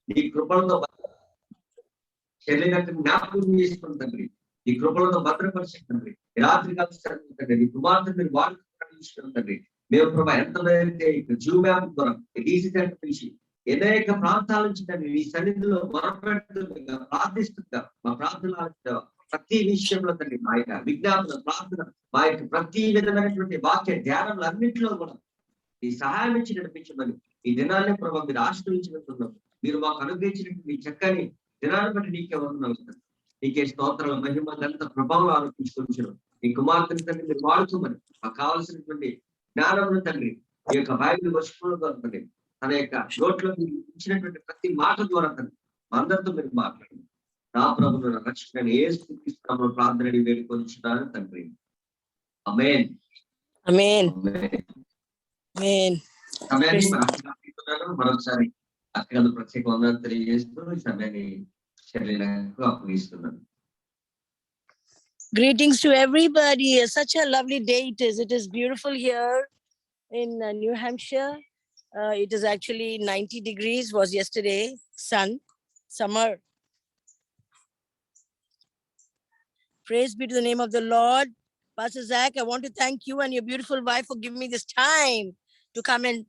నీ కృపలతో శరీరాన్ని జ్ఞాపకం చేసుకున్న తండ్రి, నీ కృపలతో భద్రపరిచిన తండ్రి, రాత్రి కాలం తండ్రి, నీ కుమార్తె మీరు వాడుతున్న తండ్రి, మేము ప్రభా ఎంతైతే జూ మ్యాప్ ద్వారా డీసీ సెంటర్ నుంచి అనేక ప్రాంతాల నుంచి తండ్రి నీ సన్నిధిలో మొరపెడుతుండగా ప్రార్థిస్తుండగా మా ప్రార్థన ప్రతి విషయంలో తండ్రి మా యొక్క విజ్ఞాపన ప్రార్థన మా యొక్క ప్రతి విధమైనటువంటి వాక్య ధ్యానంలో అన్నింటిలో కూడా ఈ సహాయం ఇచ్చి నడిపించమని ఈ దినాన్ని ప్రభావ మీరు ఆశ్రయించినట్టున్నాం. మీరు మాకు అనుగ్రహించినటువంటి చక్కని దినాన్ని బట్టి నీకే వందనాలు. నీకే స్తోత్రాల మహిమ ఘనత ప్రభావం ఆరోపించుకుంటున్నాం. ఈ కుమార్తెని తండ్రి మీరు వాడుకోమని మాకు కావాల్సినటువంటి జ్ఞానం తండ్రి ఈ యొక్క బైబిల్ వర్షంలో తండ్రి తన యొక్క నోట్లో మీరు ఇచ్చినటువంటి ప్రతి మాట ద్వారా తండ్రి అందరితో మీరు మాట్లాడండి. నా ప్రభువు నా రక్షకుడైన యేసు క్రీస్తు ప్రార్థన వేడుకొనిచున్నాను తండ్రి. ఆమేన్. ఆమేన్. ఆమేన్. సమయాన్ని మరొకసారి అక్కడ ప్రత్యేక వందనాలు తెలియజేస్తూ ఈ సమయాన్ని శరీరానికి అప్పగిస్తున్నాను. Greetings to everybody. Such a lovely day it is. It is beautiful here in New Hampshire. It is actually 90 degrees was yesterday. Summer. Praise be to the name of the Lord. Pastor Zach, I want to thank you and your beautiful wife for giving me this time to come and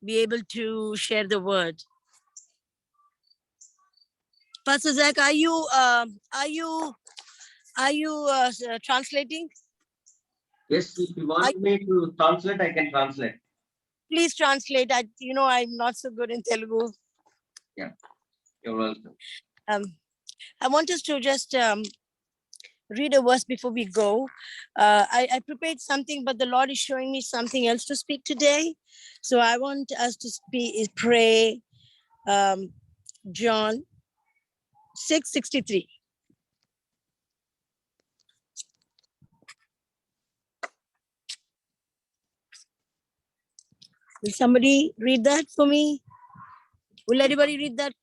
be able to share the word. Pastor Zach, are you translating? Yes, if you want me to translate, I can translate. Please translate. I'm not so good in Telugu. Yeah, you're welcome. I want us to just read a verse before we go. I prepared something, but the Lord is showing me something else to speak today. So I want us to pray John 6:63. Will somebody read that for me? Will anybody read that?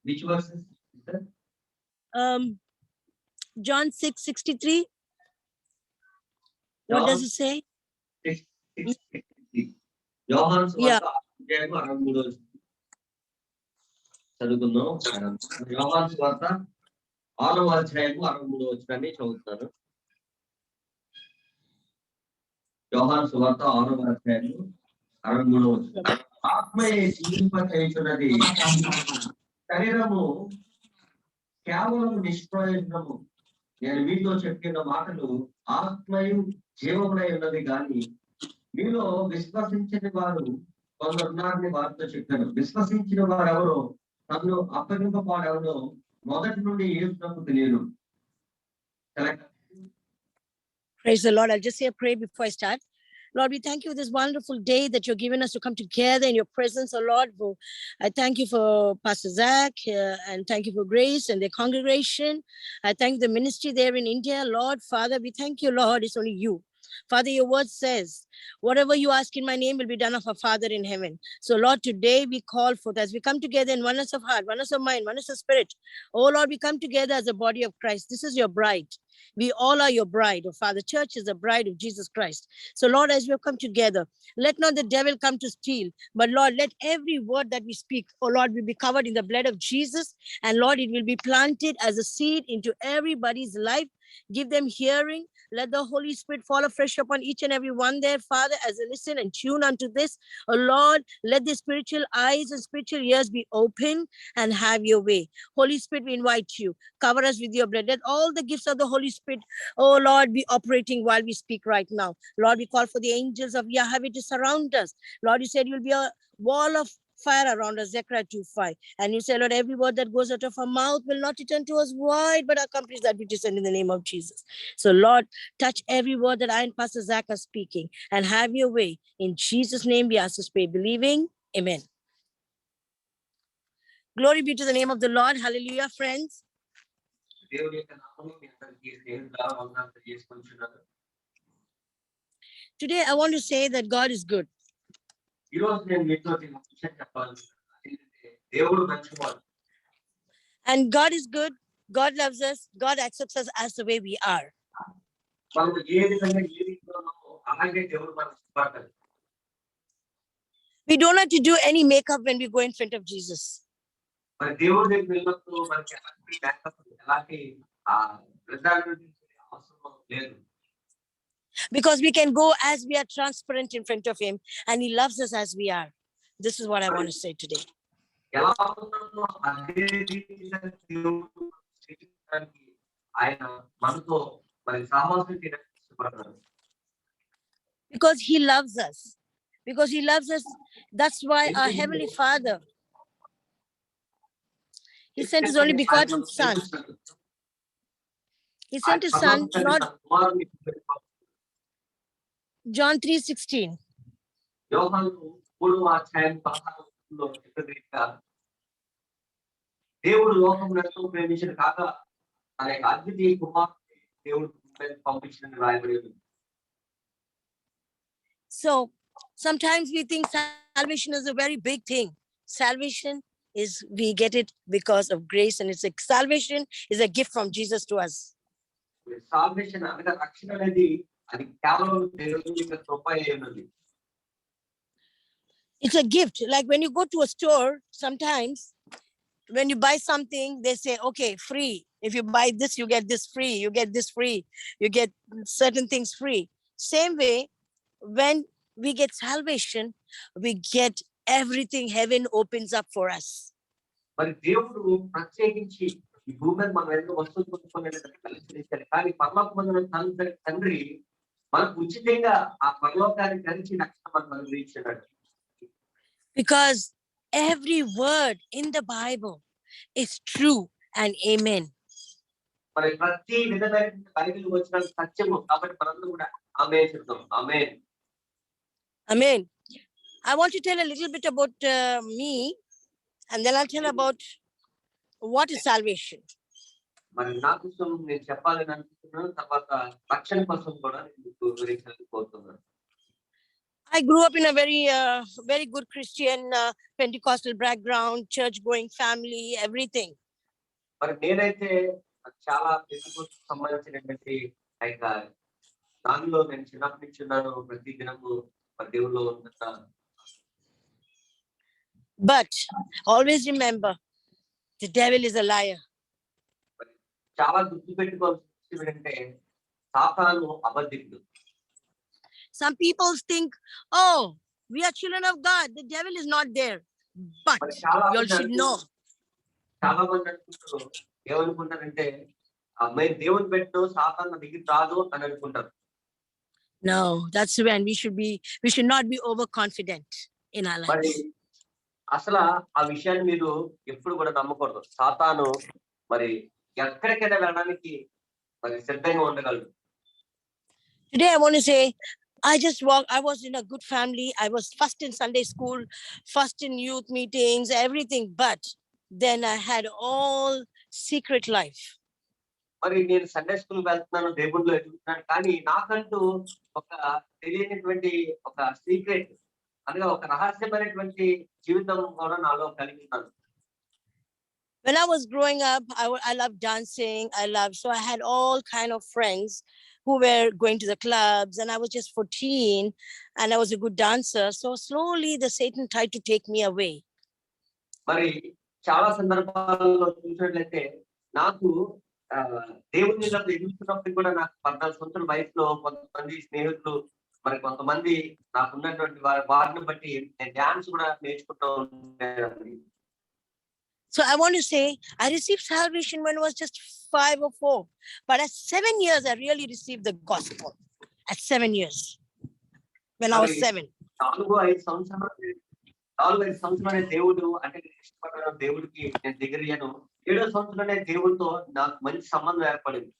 Which verse is that? John 6:63. What does it say? 6:63. యోహాను సువార్త 6:63 చదువుకుందాం. యోహాను సువార్త 6:63 చదువుతాను. యోహాను సువార్త 6:63 ఆత్మయే జీవింపచేయుచున్నది, శరీరము కేవలం నిష్ప్రయోజనము. నేను మీతో చెప్పిన మాటలు ఆత్మయు జీవమునై ఉన్నది కానీ మీలో విశ్వసించని వారు కొందరున్నారని వారితో చెప్పాను. విశ్వసించిన వారు ఎవరో తనను అప్పగింపవాడెవరో మొదటి నుండి యేసునకు తెలియను. Praise the Lord. I'll just say a prayer before I start. Lord, we thank you for this wonderful day that you're giving us to come together in your presence, oh Lord. I thank you for Pastor Zach and thank you for Grace and their congregation. I thank the ministry there in India, Lord. Father, we thank you, Lord. It's only you. Father, your word says, whatever you ask in my name will be done of our Father in heaven. So, Lord, today we call forth as we come together in oneness of heart, oneness of mind, oneness of spirit. Oh, Lord, we come together as a body of Christ. This is your bride. We all are your bride. Oh, Father, church is the bride of Jesus Christ. So, Lord, as we have come together, let not the devil come to steal, but, Lord, let every word that we speak, oh, Lord, will be covered in the blood of Jesus. And, Lord, it will be planted as a seed into everybody's life. Give them hearing. Let the Holy Spirit fall afresh upon each and every one there, Father, as they listen and tune unto this. Oh, Lord, let their spiritual eyes and spiritual ears be open and have your way. Holy Spirit, we invite you. Cover us with your blood. Let all the gifts of the Holy Spirit, oh, Lord, be operating while we speak right now. Lord, we call for the angels of Yahweh to surround us. Lord, you said you'll be a wall of fire around us, Zechariah 2:5. And you say, Lord, every word that goes out of our mouth will not return to us void, but accomplish that which is sent in the name of Jesus. So, Lord, touch every word that I and Pastor Zach are speaking and have your way. In Jesus' name we ask this prayer, believing. Amen. Glory be to the name of the Lord. Hallelujah, friends. Today I want to say that God is good. And God is good. God loves us. God accepts us as the way we are. We don't have to do any makeup when we go in front of Jesus. మరి దేవుడి దగ్గరికి వెళ్ళినప్పుడు మనకి ఎలాంటి backup, ఎలాంటి వృద్ధాప్యం అవసరం లేదు. Because we can go as we are transparent in front of him and he loves us as we are. This is what I want to say today. ఎలా ఉన్నామో అదే రీతిగా దేవుడు స్వీకరించడానికి ఆయన మనతో మరి సహవాసం చేయడానికి ఇష్టపడతారు. Because he loves us. Because he loves us. That's why our Heavenly Father, he sent his only begotten Son. He sent his Son, not John 3:16. యోహాను 3:16 చెప్పిన రీతిగా దేవుడు లోకమును ఎంతో ప్రేమించిన కాక తన యొక్క అద్వితీయ కుమారుని దేవుడు పంపించిన రాయబడి ఉంది. So sometimes we think salvation is a very big thing. Salvation is, we get it because of grace, and it's like salvation is a gift from Jesus to us. Salvation అనగా రక్షణ అనేది అది కేవలం దేవుని యొక్క కృప అయి ఉన్నది. It's a gift. Like when you go to a store, sometimes when you buy something, they say, okay, free. If you buy this, you get this free. You get this free. You get certain things free. Same way, when we get salvation, we get everything. Heaven opens up for us. మరి దేవుడు ప్రత్యేకించి ఈ భూమి మీద మనం ఎన్నో వస్తువులు కొనుక్కోలేదంటే కలిసి కానీ పరలోకమందున తండ్రి మనకు ఉచితంగా ఆ పరలోకాన్ని కలిసి రక్షణ మనకు అనుగ్రహించాడు. Because every word in the Bible is true and amen. మరి ప్రతి విధమైన బైబిల్ వచ్చిన సత్యము కాబట్టి మనందరం కూడా ఆమేన్ చెప్తాం. ఆమేన్. Amen. I want to tell a little bit about me, and then I'll tell about what is salvation. మరి నా కోసం నేను చెప్పాలని అనుకుంటున్నాను, తర్వాత రక్షణ కోసం కూడా నేను వివరించాలని కోరుతున్నాను. I grew up in a very good Christian Pentecostal background, church-going family, everything. మరి నేనైతే చాలా పెద్దకు సంబంధించినటువంటి దానిలో నేను చిన్నప్పటి నుంచి ఉన్నాను. ప్రతి దినము మరి దేవుల్లో ఉంటున్నాను. But always remember, the devil is a liar. చాలా గుర్తు పెట్టుకోవాల్సిన ఏంటంటే సాతాను అబద్ధికుడు. Some people think, oh, we are children of God, the devil is not there. But you all should know. చాలా మంది అనుకుంటారు, ఏమనుకుంటారంటే మేము దేవుని పెట్టు సాతాను నా దగ్గరికి రాదు అని అనుకుంటారు. No, that's when we should not be overconfident in our మరి lives. అసలు ఆ విషయాన్ని మీరు ఎప్పుడు కూడా నమ్మకూడదు. సాతాను మరి ఎక్కడికైనా వెళ్ళడానికి మరి సిద్ధంగా ఉండగలడు. Today I want to say, I was in a good family. I was first in Sunday school, first in youth meetings, everything. But then I had all secret life. మరి నేను సండే స్కూల్ వెళ్తున్నాను, దేవుళ్ళు ఎదుగుతున్నాను, కానీ నాకంటూ ఒక తెలియనటువంటి ఒక secret అనగా ఒక రహస్యమైనటువంటి జీవితం కూడా నాలో కలిగి ఉన్నాను. When I was growing up, I loved dancing. So I had all kind of friends who were going to the clubs, and I was just 14 and I was a good dancer. So slowly the Satan tried to take me away. మరి చాలా సందర్భాల్లో చూసినట్లయితే నాకు దేవుని ఎదుగుతున్నప్పుడు కూడా నాకు 14 సంవత్సరాల వయసులో కొంతమంది స్నేహితులు మరి కొంతమంది నాకున్నటువంటి వారిని బట్టి నేను డాన్స్ కూడా నేర్చుకుంటూ ఉండేదాన్ని. So I want to say, I received salvation when I was just 5 or 4. But at 7 years, I really received the gospel. At 7 years. When I was 7. 4-5 సంవత్సరాలే దేవుడు అంటే నేను ఇష్టపడ్డాను, దేవుడికి నేను దగ్గరయ్యాను. 7వ సంవత్సరంలోనే దేవుడితో నాకు మంచి సంబంధం ఏర్పడింది.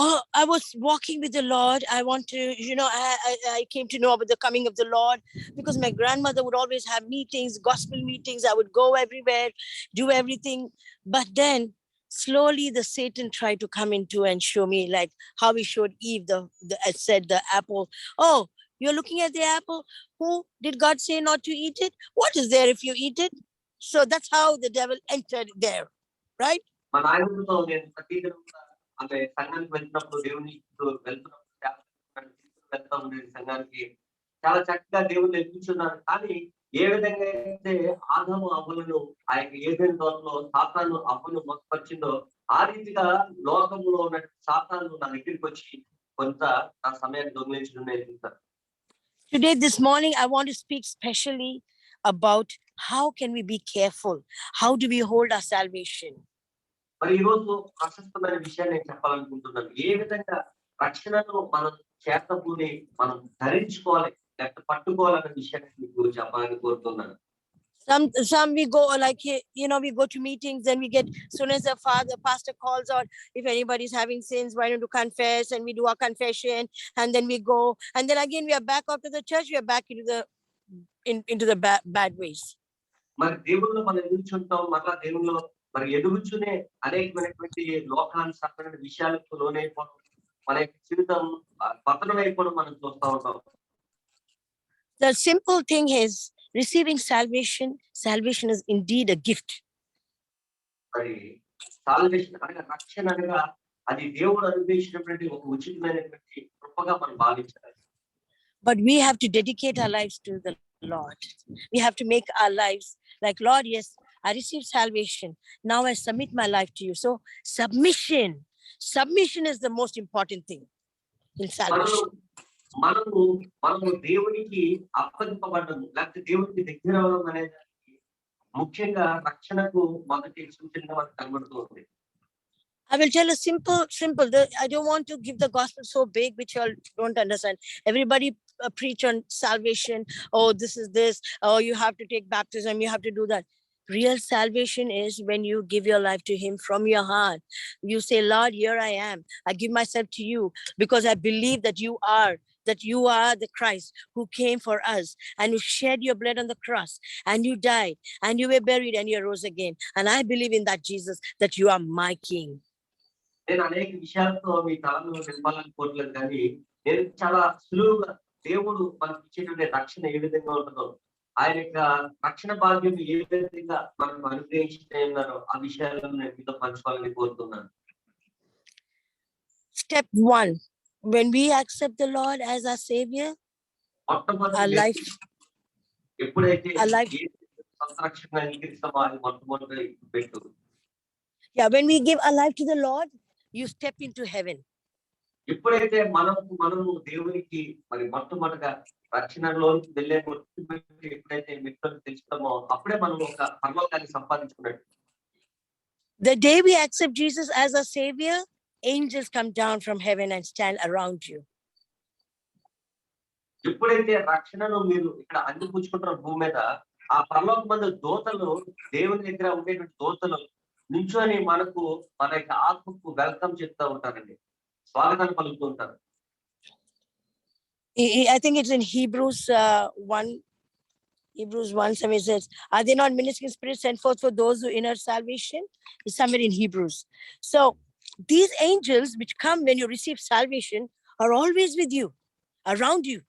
Oh, I was walking with the Lord. I came to know about the coming of the Lord because my grandmother would always have meetings, gospel meetings. I would go everywhere, do everything. But then slowly the Satan tried to come into and show me, like how he showed Eve, the apple. Oh, you're looking at the apple. Who did God say not to eat it? What is there if you eat it? So that's how the devil entered there, right? మా నాయనతో నేను ప్రతిదినం అంటే సంఘానికి వెళ్తున్నప్పుడు దేవుని వెళ్తా ఉండేది సంఘానికి. చాలా చక్కగా దేవుడు నేర్పించున్నాను. కానీ ఏ విధంగా అయితే ఆదాము అవ్వలను ఆ యొక్క ఏదెన్ తోటలో సాతాను అవ్వను మోసపరిచిందో ఆ రీతిగా లోకంలో ఉన్న సాతాను నా దగ్గరికి వచ్చి కొంత నా సమయాన్ని దొంగిలించడం నేర్చుకుంటారు. Today, this morning, I want to speak specially about how can we be careful? How do we hold our salvation? మరి ఈ రోజు ప్రశస్తమైన విషయాన్ని నేను చెప్పాలనుకుంటున్నాను. ఏ విధంగా రక్షణను మనం చేతబూని మనం ధరించుకోవాలి, లేకపోతే పట్టుకోవాలన్న విషయాన్ని మీకు చెప్పాలని కోరుతున్నాను. Some we go like, we go to meetings and we get, soon as the pastor calls out, if anybody's having sins, why don't you confess? And we do our confession and then we go. And then again, we are back after the church, we are back into the bad ways. మరి దేవుళ్ళు మనం ఎదుగుచుంటాం, మరలా దేవుళ్ళు మరి ఎదుగుచునే అనేకమైనటువంటి లోకానుసారమైన విషయాలకు లోనైపోవడం, మన యొక్క జీవితం పతనం అయిపోవడం మనం చూస్తూ ఉంటాం. The simple thing is receiving salvation. Salvation is indeed a gift. మరి సాల్వేషన్ అనగా రక్షణ అనగా అది దేవుడు అనుగ్రహించినటువంటి ఒక ఉచితమైనటువంటి కృపగా మనం భావించాలి. But we have to dedicate our lives to the Lord. We have to make our lives like, Lord, yes, I received salvation. Now I submit my life to you. So submission is the most important thing in salvation. మనము దేవునికి అప్పగింపబడ్డము, లేకపోతే దేవునికి దగ్గర అవ్వడం అనేది ముఖ్యంగా రక్షణకు మొదటి సూచనగా మనకు కనబడుతూ ఉంది. I will tell a simple. I don't want to give the gospel so big, which you all don't understand. Everybody preach on salvation. Oh, this is this. Oh, you have to take baptism. You have to do that. Real salvation is when you give your life to Him from your heart. You say, Lord, here I am. I give myself to you because I believe that you are the Christ who came for us and who shed your blood on the cross and you died and you were buried and you rose again. And I believe in that Jesus, that you are my King. నేను అనేక విషయాలతో మీ తలలో నింపాలనుకోవట్లేదు, కానీ నేను చాలా సులువుగా దేవుడు మనకి ఇచ్చేటువంటి రక్షణ ఏ విధంగా ఉంటుందో, ఆయన యొక్క రక్షణ భాగ్యం ఏ విధంగా మనకు అనుగ్రహించిన ఉన్నారో ఆ విషయాలను నేను మీతో పంచుకోవాలని కోరుతున్నాను. Step 1, when we accept the Lord as our Savior, our life, ఎప్పుడైతే సంరక్షణ అంగీకరిస్తామో అది మొట్టమొదటి పెట్టు. Yeah, when we give our life to the Lord, you step into heaven. ఎప్పుడైతే మనము దేవునికి మరి మొట్టమొదటిగా రక్షణలోకి వెళ్ళే ఎప్పుడైతే మిత్రులు తెలుస్తామో అప్పుడే మనం ఒక పరలోకాన్ని సంపాదించుకున్నట్టు. The day we accept Jesus as our Savior, angels come down from heaven and stand around you. ఎప్పుడైతే రక్షణను మీరు ఇక్కడ అందిపుచ్చుకుంటున్న భూమి మీద, ఆ పరలోకమందు దూతలు, దేవుని దగ్గర ఉండేటువంటి దూతలు నించొని మనకు మన యొక్క ఆత్మకు వెల్కమ్ చెప్తా ఉంటారండి, స్వాగతాన్ని పలుకుతూ ఉంటారు. I think it's in Hebrews 1, somewhere says, are they not ministering spirits sent forth for those who inherit salvation? It's somewhere in Hebrews. So these angels which come when you receive salvation are always with you, around you.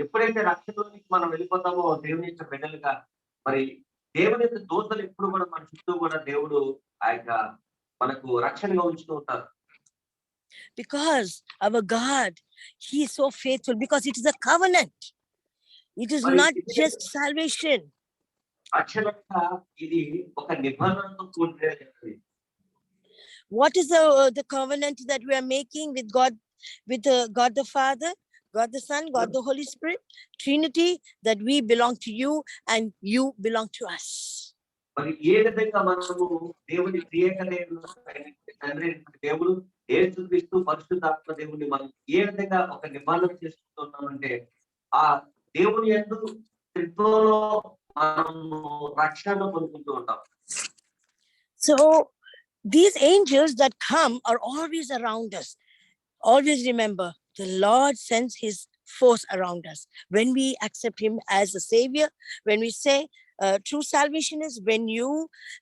ఎప్పుడైతే రక్షణలోనికి మనం వెళ్ళిపోతామో దేవుని యొక్క బిడ్డలుగా, మరి దేవుని యొక్క దూతలు ఎప్పుడు కూడా మన చుట్టూ కూడా దేవుడు ఆ యొక్క మనకు రక్షణగా ఉంచుతూ ఉంటారు. Because our God, He is so faithful, because it is a covenant. It is not just salvation. రక్షణ ఇది ఒక నిబంధనతో కూడినది. What is the covenant that we are making with God, God the Father, God the Son, God the Holy Spirit, Trinity, that we belong to you and you belong to us. మరి ఏ విధంగా మనము దేవుని త్రియేక తండ్రి దేవుడు, యేసుక్రీస్తు పరిశుద్ధాత్మ దేవుని మనం ఏ విధంగా ఒక నిబంధన చేసుకుంటున్నామంటే, ఆ దేవుని యందు త్రిత్వంలో మనము రక్షణ పొందుకుంటూ ఉంటాం. So these angels that come are always around us. Always remember, the Lord sends His force around us when we accept Him as a Savior. When we say true salvation is when you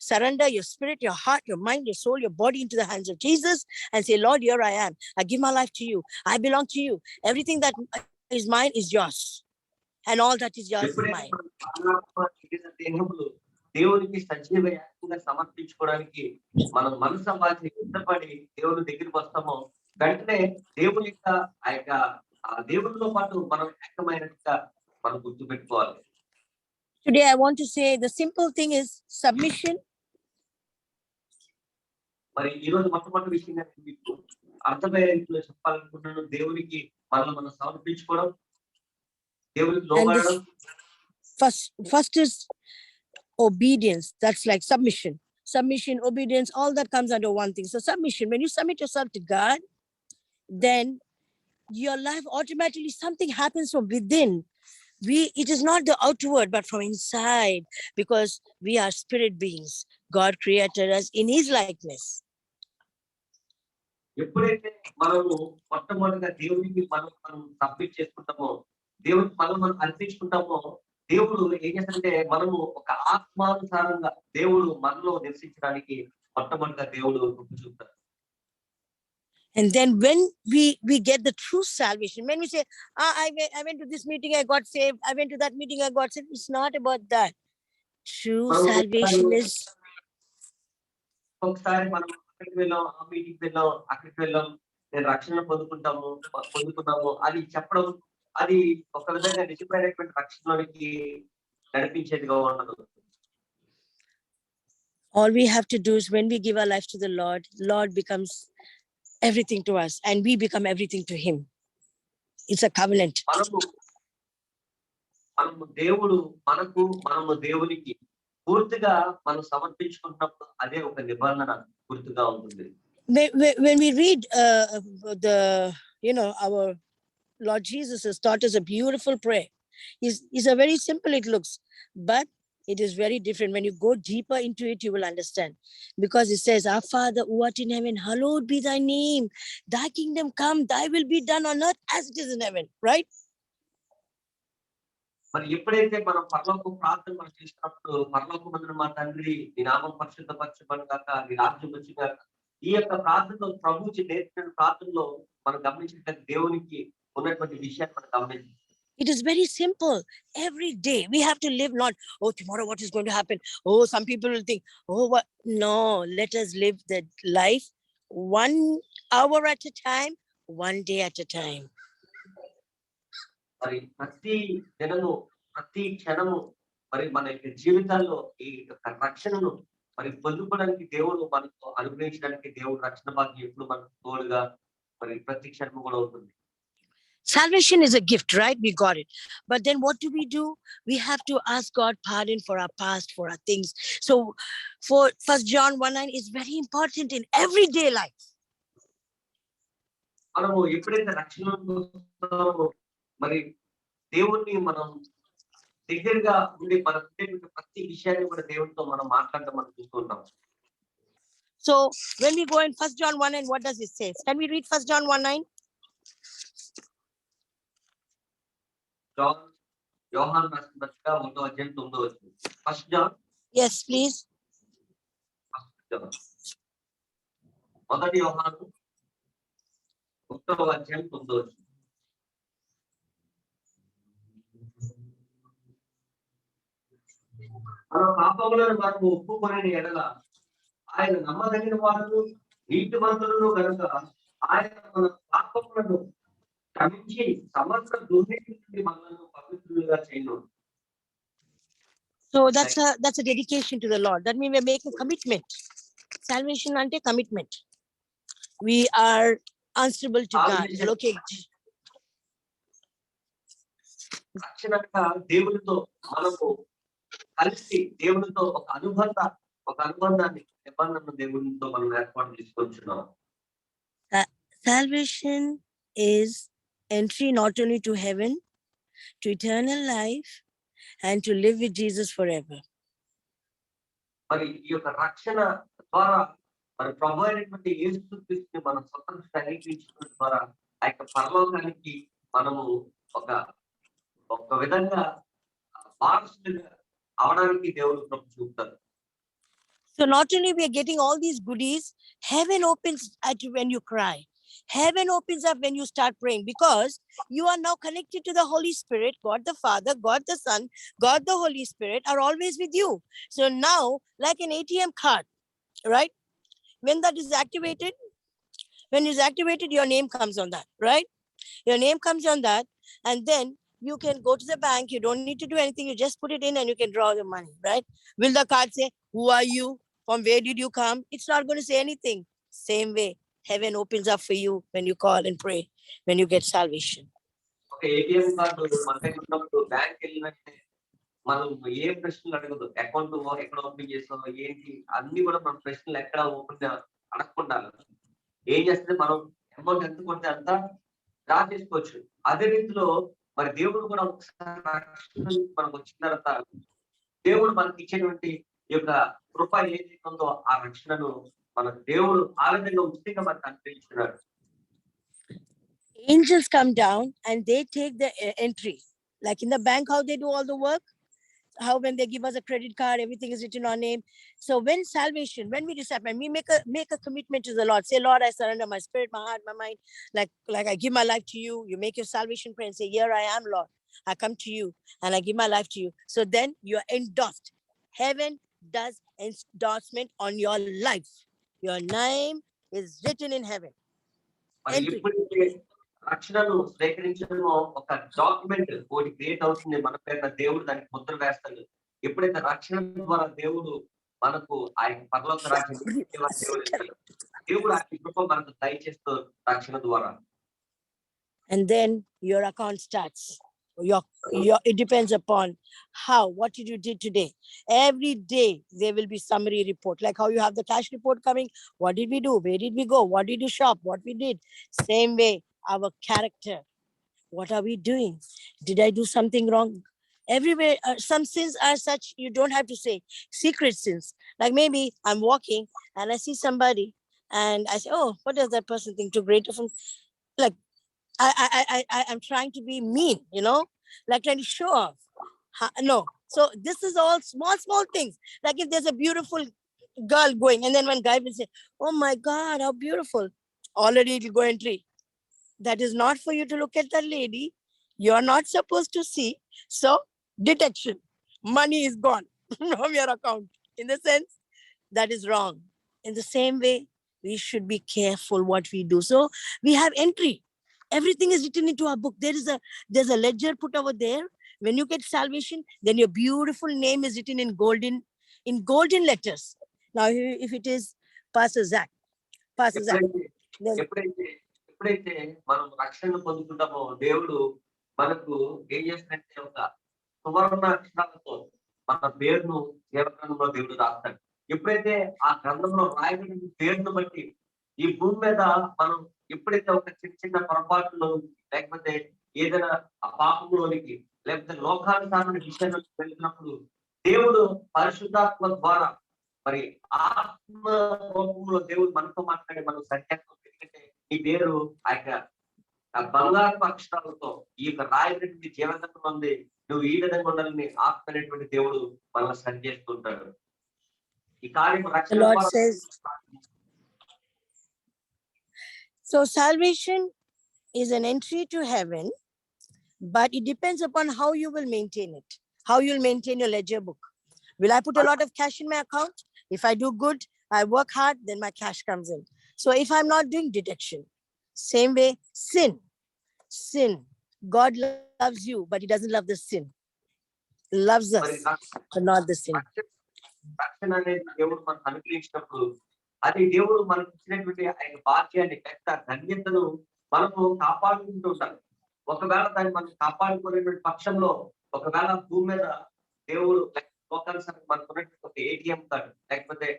surrender your spirit, your heart, your mind, your soul, your body into the hands of Jesus and say, Lord, here I am. I give my life to you. I belong to you. Everything that is mine is yours. And all that is yours is mine. దేవునికి సజీవ యాగంగా సమర్పించుకోవడానికి మనం మనసు సంపాదించి ఇష్టపడి దేవుని దగ్గరికి వస్తామో, వెంటనే దేవుని యొక్క ఆ యొక్క దేవునితో పాటు మనం ఏకమైనట్టుగా మనం గుర్తుపెట్టుకోవాలి. Today, I want to say the simple thing is submission. మరి ఈ రోజు మొట్టమొదటి విషయంగా నేను మీకు అర్థమయ్యే రీతిలో చెప్పాలనుకుంటున్నాను. దేవునికి మనల్ని మనం సమర్పించుకోవడం, దేవునికి And లోబడడం. this first is obedience. That's like submission. Submission, obedience, all that comes under one thing. So submission, when you submit yourself to God, then your life automatically something happens from within. It is not the outward, but from inside, because we are spirit beings. God created us in his likeness. ఎప్పుడైతే మనము మొట్టమొదటిగా దేవునికి మనం submit చేసుకుంటామో, దేవునికి మనం అర్పించుకుంటామో, దేవుడు ఏం చేస్తాడంటే మనము ఒక ఆత్మానుసారంగా దేవుడు మనలో నివసించడానికి మొట్టమొదటిగా దేవుడు కృప చూపుతాడు. And then when we get the true salvation, when we say, I went to this meeting, I got saved, I went to that meeting, I got saved, it's not about that. True salvation is, ఒకసారి మనం అక్కడికి వెళ్ళాం, ఆ మీటింగ్కి వెళ్ళాం, అక్కడికి వెళ్ళాం, నేను రక్షణ పొందుకున్నాము అని చెప్పడం, అది ఒక విధంగా నిజమైనటువంటి రక్షణలోనికి నడిపించేదిగా ఉండదు. all we have to do is when we give our life to the Lord becomes everything to us and we become everything to him. It's a covenant. మనము దేవునికి పూర్తిగా మనం సమర్పించుకున్నప్పుడు అదే ఒక నిబంధన పూర్తిగా ఉంటుంది. When we read our Lord Jesus has taught us a beautiful prayer. It's a very simple, it looks, but it is very different. When you go deeper into it, you will understand. Because it says, Our Father who art in heaven, hallowed be thy name. Thy kingdom come, thy will be done on earth as it is in heaven. Right? మరి ఎప్పుడైతే మనం పరలోక ప్రార్థన మనం చేసినప్పుడు, పరలోకమందున మా తండ్రి నీ నామం పరిశుద్ధపరచబడును గాక, నీ రాజ్యం వచ్చును గాక, ఈ యొక్క ప్రార్థనలో ప్రభువు నేర్పిన ప్రార్థనలో మనం గమనించినట్లయితే దేవునికి ఉన్నటువంటి విషయాన్ని మనం గమనించాలి. It is very simple. Every day we have to live not, oh, tomorrow what is going to happen? Oh, some people will think, oh, what? No, let us live the life 1 hour at a time, 1 day at a time. మరి ప్రతి దినము, ప్రతి క్షణము మరి మన యొక్క జీవితాల్లో ఈ యొక్క రక్షణను మరి పొందుకోవడానికి దేవుడు మనకు అనుగ్రహించడానికి దేవుడు రక్షణ భాగ్యం ఎప్పుడు మనకు తోడుగా మరి ప్రతి క్షణము కూడా ఉంటుంది. Salvation is a gift, right? We got it. But then what do? We have to ask God pardon for our past, for our things. So for 1 John 1:9 is very important in everyday life. మనము ఎప్పుడైతే రక్షణ మరి దేవుణ్ణి మనం దగ్గరగా ఉండి మన ప్రతి విషయాన్ని కూడా దేవుడితో మనం మాట్లాడడం మనం చూస్తుంటాం. So when we go in 1 John 1:9, what does it say? Can we read 1 John 1:9? యోహాను రాసిన పత్రిక 1వ అధ్యాయం 9వ వచనం. 1 John. Yes, please. 1 యోహాను 1వ అధ్యాయం 9వ వచనం. మన పాపములను మనము ఒప్పుకొనిన ఎడల ఆయన నమ్మదగిన వాడు నీతిమంతులను కనుక ఆయన మన పాపములను క్షమించి సమస్త దుర్నీతి నుండి మనల్ని పవిత్రులుగా చేయను. So that's a dedication to the Lord. That means we're making commitment. Salvation ante commitment. We are answerable to God. Okay. రక్షణగా దేవునితో మనము కలిసి దేవునితో ఒక అనుబంధాన్ని నిబంధన దేవునితో మనం ఏర్పాటు చేసుకుంటున్నాం. Salvation is entry not only to heaven, to eternal life, and to live with Jesus forever. మరి ఈ యొక్క రక్షణ ద్వారా మరి ప్రభు అయినటువంటి యేసుక్రీస్తుని మనం స్వతంత్రంగా అంగీకరించడం ద్వారా ఆ యొక్క పరలోకానికి మనము ఒక విధంగా వారసులుగా అవడానికి దేవుడు కృప చూపుతారు. So not only we are getting all these goodies, heaven opens at you when you cry. Heaven opens up when you start praying, because you are now connected to the Holy Spirit. God the Father, God the Son, God the Holy Spirit are always with you. So now, like an ATM card, right? When that is activated, your name comes on that, right? Your name comes on that, and then you can go to the bank. You don't need to do anything. You just put it in and you can draw the money, right? Will the card say, who are you? From where did you come? It's not going to say anything. Same way, heaven opens up for you when you call and pray, when you get salvation. ఒక ATM card మన దగ్గర ఉన్నప్పుడు bank వెళ్ళిన వెంటనే మనం ఏ ప్రశ్నలు అడగదు. Account ఎక్కడ ఓపెన్ చేసావు ఏంటి అన్ని కూడా మన ప్రశ్నలు ఎక్కడ ఓపెన్ అడగకుండా ఏం చేస్తే మనం అమౌంట్ ఎంత కొంటే అంత డ్రా చేసుకోవచ్చు. అదే రీతిలో మరి దేవుడు కూడా ఒకసారి రక్షణ మనకు వచ్చిన తర్వాత దేవుడు మనకి ఇచ్చేటువంటి ఈ యొక్క కృప ఏదైతే ఉందో ఆ రక్షణను మన దేవుడు ఆ విధంగా ఉచితంగా మనకు అనుగ్రహించున్నాడు. Angels come down and they take the entry. Like in the bank, how they do all the work, how when they give us a credit card, everything is written on name. So when salvation, when we decide, when we make a commitment to the Lord, say, Lord, I surrender my spirit, my heart, my mind, like I give my life to you. You make your salvation prayer and say, here I am, Lord. I come to you and I give my life to you. So then you are endorsed. Heaven does endorsement on your life. Your name is written in heaven. మరి ఎప్పుడైతే రక్షణను స్వీకరించడమో ఒక document ఒకటి create అవుతుంది మన పేరున దేవుడు దానికి ముద్ర వేస్తాడు. ఎప్పుడైతే రక్షణ ద్వారా దేవుడు మనకు ఆ యొక్క పరలోక రాజ్యం దేవుడు ఆ కృప మనకు దయచేస్తూ రక్షణ ద్వారా. And then your account starts. It depends upon what did you did today. Every day there will be summary report, like how you have the cash report coming. What did we do? Where did we go? What did you shop? What we did? Same way, our character. What are we doing? Did I do something wrong? Everywhere, some sins are such you don't have to say. Secret sins, like maybe I'm walking and I see somebody and I say, oh, what does that person think? Too great of him? Like I'm trying to be mean, like trying to show off. No. So this is all small things. Like if there's a beautiful girl going, and then one guy will say, oh my God, how beautiful. Already it will go entry. That is not for you to look at that lady. You're not supposed to see. So detection. Money is gone from your account. In the sense, that is wrong. In the same way, we should be careful what we do. So we have entry. Everything is written into our book. There's a ledger put over there. When you get salvation, then your beautiful name is written in golden letters. Now, if it is Pastor Zach. ఎప్పుడైతే మనం రక్షణ పొందుకుంటామో దేవుడు మనకు ఏం చేసినట్టే ఒక సువర్ణ అక్షరాలతో మన పేరును జీవగ్రంథంలో దేవుడు రాస్తాడు. ఎప్పుడైతే ఆ గ్రంథంలో రాయబడిన పేరును బట్టి ఈ భూమి మీద మనం ఎప్పుడైతే ఒక చిన్న పొరపాటులో లేకపోతే ఏదైనా ఆ పాపంలోనికి లేకపోతే లోకానుసారమైన విషయంలోకి వెళ్ళినప్పుడు దేవుడు పరిశుద్ధాత్మ ద్వారా మరి ఆత్మ రూపంలో దేవుడు మనతో మాట్లాడి మనం సత్యాత్మ ఎందుకంటే ఈ పేరు ఆ యొక్క బంగారు అక్షరాలతో ఈ యొక్క రాయబడినటువంటి జీవగ్రంథం ఉంది. నువ్వు ఈ విధంగా ఉండాలని ఆత్మ అనేటువంటి దేవుడు మనల్ని సరి చేస్తుంటాడు. ఈ కార్యం రక్షణ. So salvation is an entry to heaven, but it depends upon how you will maintain it, how you'll maintain your ledger book. Will I put a lot of cash in my account? If I do good, I work hard, then my cash comes in. So if I'm not doing detection, same way, sin. God loves you, but he doesn't love the sin. He loves us, but not the sin. రక్షణ అనేది దేవుడు మనకు అనుగ్రహించినప్పుడు అది దేవుడు మనకు ఇచ్చినటువంటి ఆ యొక్క భాగ్యాన్ని పెద్ద ధన్యతను మనము కాపాడుకుంటూ ఉంటాం. ఒకవేళ దాన్ని మనం కాపాడుకునేటువంటి పక్షంలో ఒకవేళ భూమి మీద దేవుడు లోకానుసారం మనకు ఉన్నటువంటి ఒక ఏటీఎం కార్డు లేకపోతే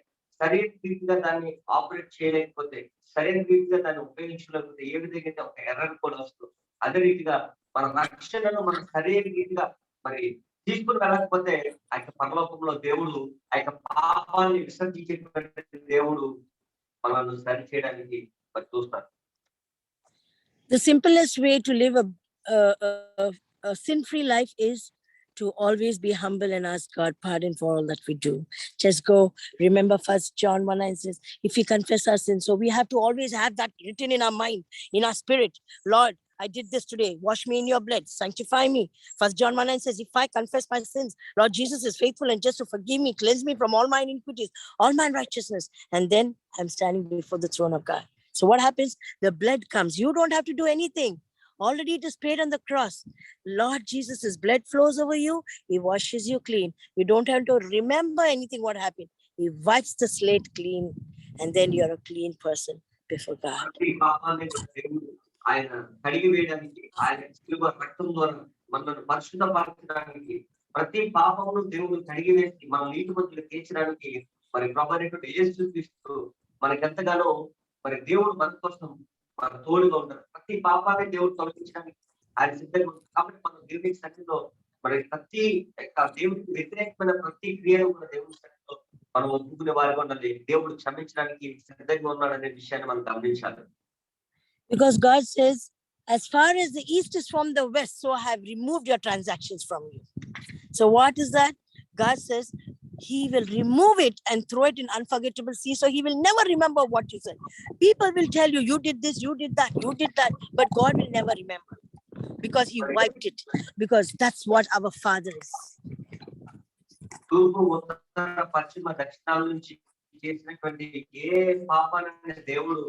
సరైన రీతిగా దాన్ని ఆపరేట్ చేయలేకపోతే సరైన రీతిగా దాన్ని ఉపయోగించలేకపోతే ఏ విధంగా అయితే ఒక ఎర్రర్ కూడా వస్తుంది. అదే రీతిగా మన రక్షణను మనం సరైన రీతిగా మరి తీసుకుని వెళ్ళకపోతే ఆ యొక్క పరలోకంలో దేవుడు ఆ యొక్క పాపాన్ని విసర్జించేటువంటి దేవుడు మనల్ని సరి చేయడానికి మరి చూస్తారు. The simplest way to live a sin-free life is to always be humble and ask God pardon for all that we do. Just go, remember 1 John 1:9 says, if we confess our sins, so we have to always have that written in our mind, in our spirit. Lord, I did this today. Wash me in your blood. Sanctify me. 1 John 1:9 says, if I confess my sins, Lord Jesus is faithful and just to forgive me, cleanse me from all my iniquities, all my righteousness. And then I'm standing before the throne of God. So what happens? The blood comes. You don't have to do anything. Already it is paid on the cross. Lord Jesus, his blood flows over you. He washes you clean. You don't have to remember anything what happened. He wipes the slate clean, and then you're a clean person before God. ప్రతి పాపాన్ని దేవుడు ఆయన కడిగి వేయడానికి, ఆయన శిలువ రక్తం ద్వారా మనల్ని పరిశుద్ధపరచడానికి, ప్రతి పాపమును దేవుడు కడిగి వేసి మన నీతిమంతులు తీర్చడానికి మరి ప్రభువైనటువంటి యేసుక్రీస్తు మనకెంతగానో మరి దేవుడు మన కోసం మన తోడుగా ఉంటారు. ప్రతి పాపాన్ని దేవుడు తొలగించడానికి ఆయన సిద్ధంగా ఉంటారు. కాబట్టి మనం దేవుని సన్నిధిలో మరి ప్రతి దేవుడికి వ్యతిరేకమైన ప్రతి క్రియను కూడా దేవుని సన్నిధిలో మనం ఒప్పుకునే వారిగా ఉండాలి. దేవుడు క్షమించడానికి సిద్ధంగా ఉన్నాడనే విషయాన్ని మనం గమనించాలి. Because God says, as far as the east is from the west, so I have removed your transactions from you. So what is that? God says he will remove it and throw it in unforgettable sea. So he will never remember what you said. People will tell you, you did this, you did that, you did that. But God will never remember because he wiped it. Because that's what our Father is. తూర్పు, ఉత్తర, పశ్చిమ, దక్షిణాల నుంచి చేసినటువంటి ఏ పాపాన్ని దేవుడు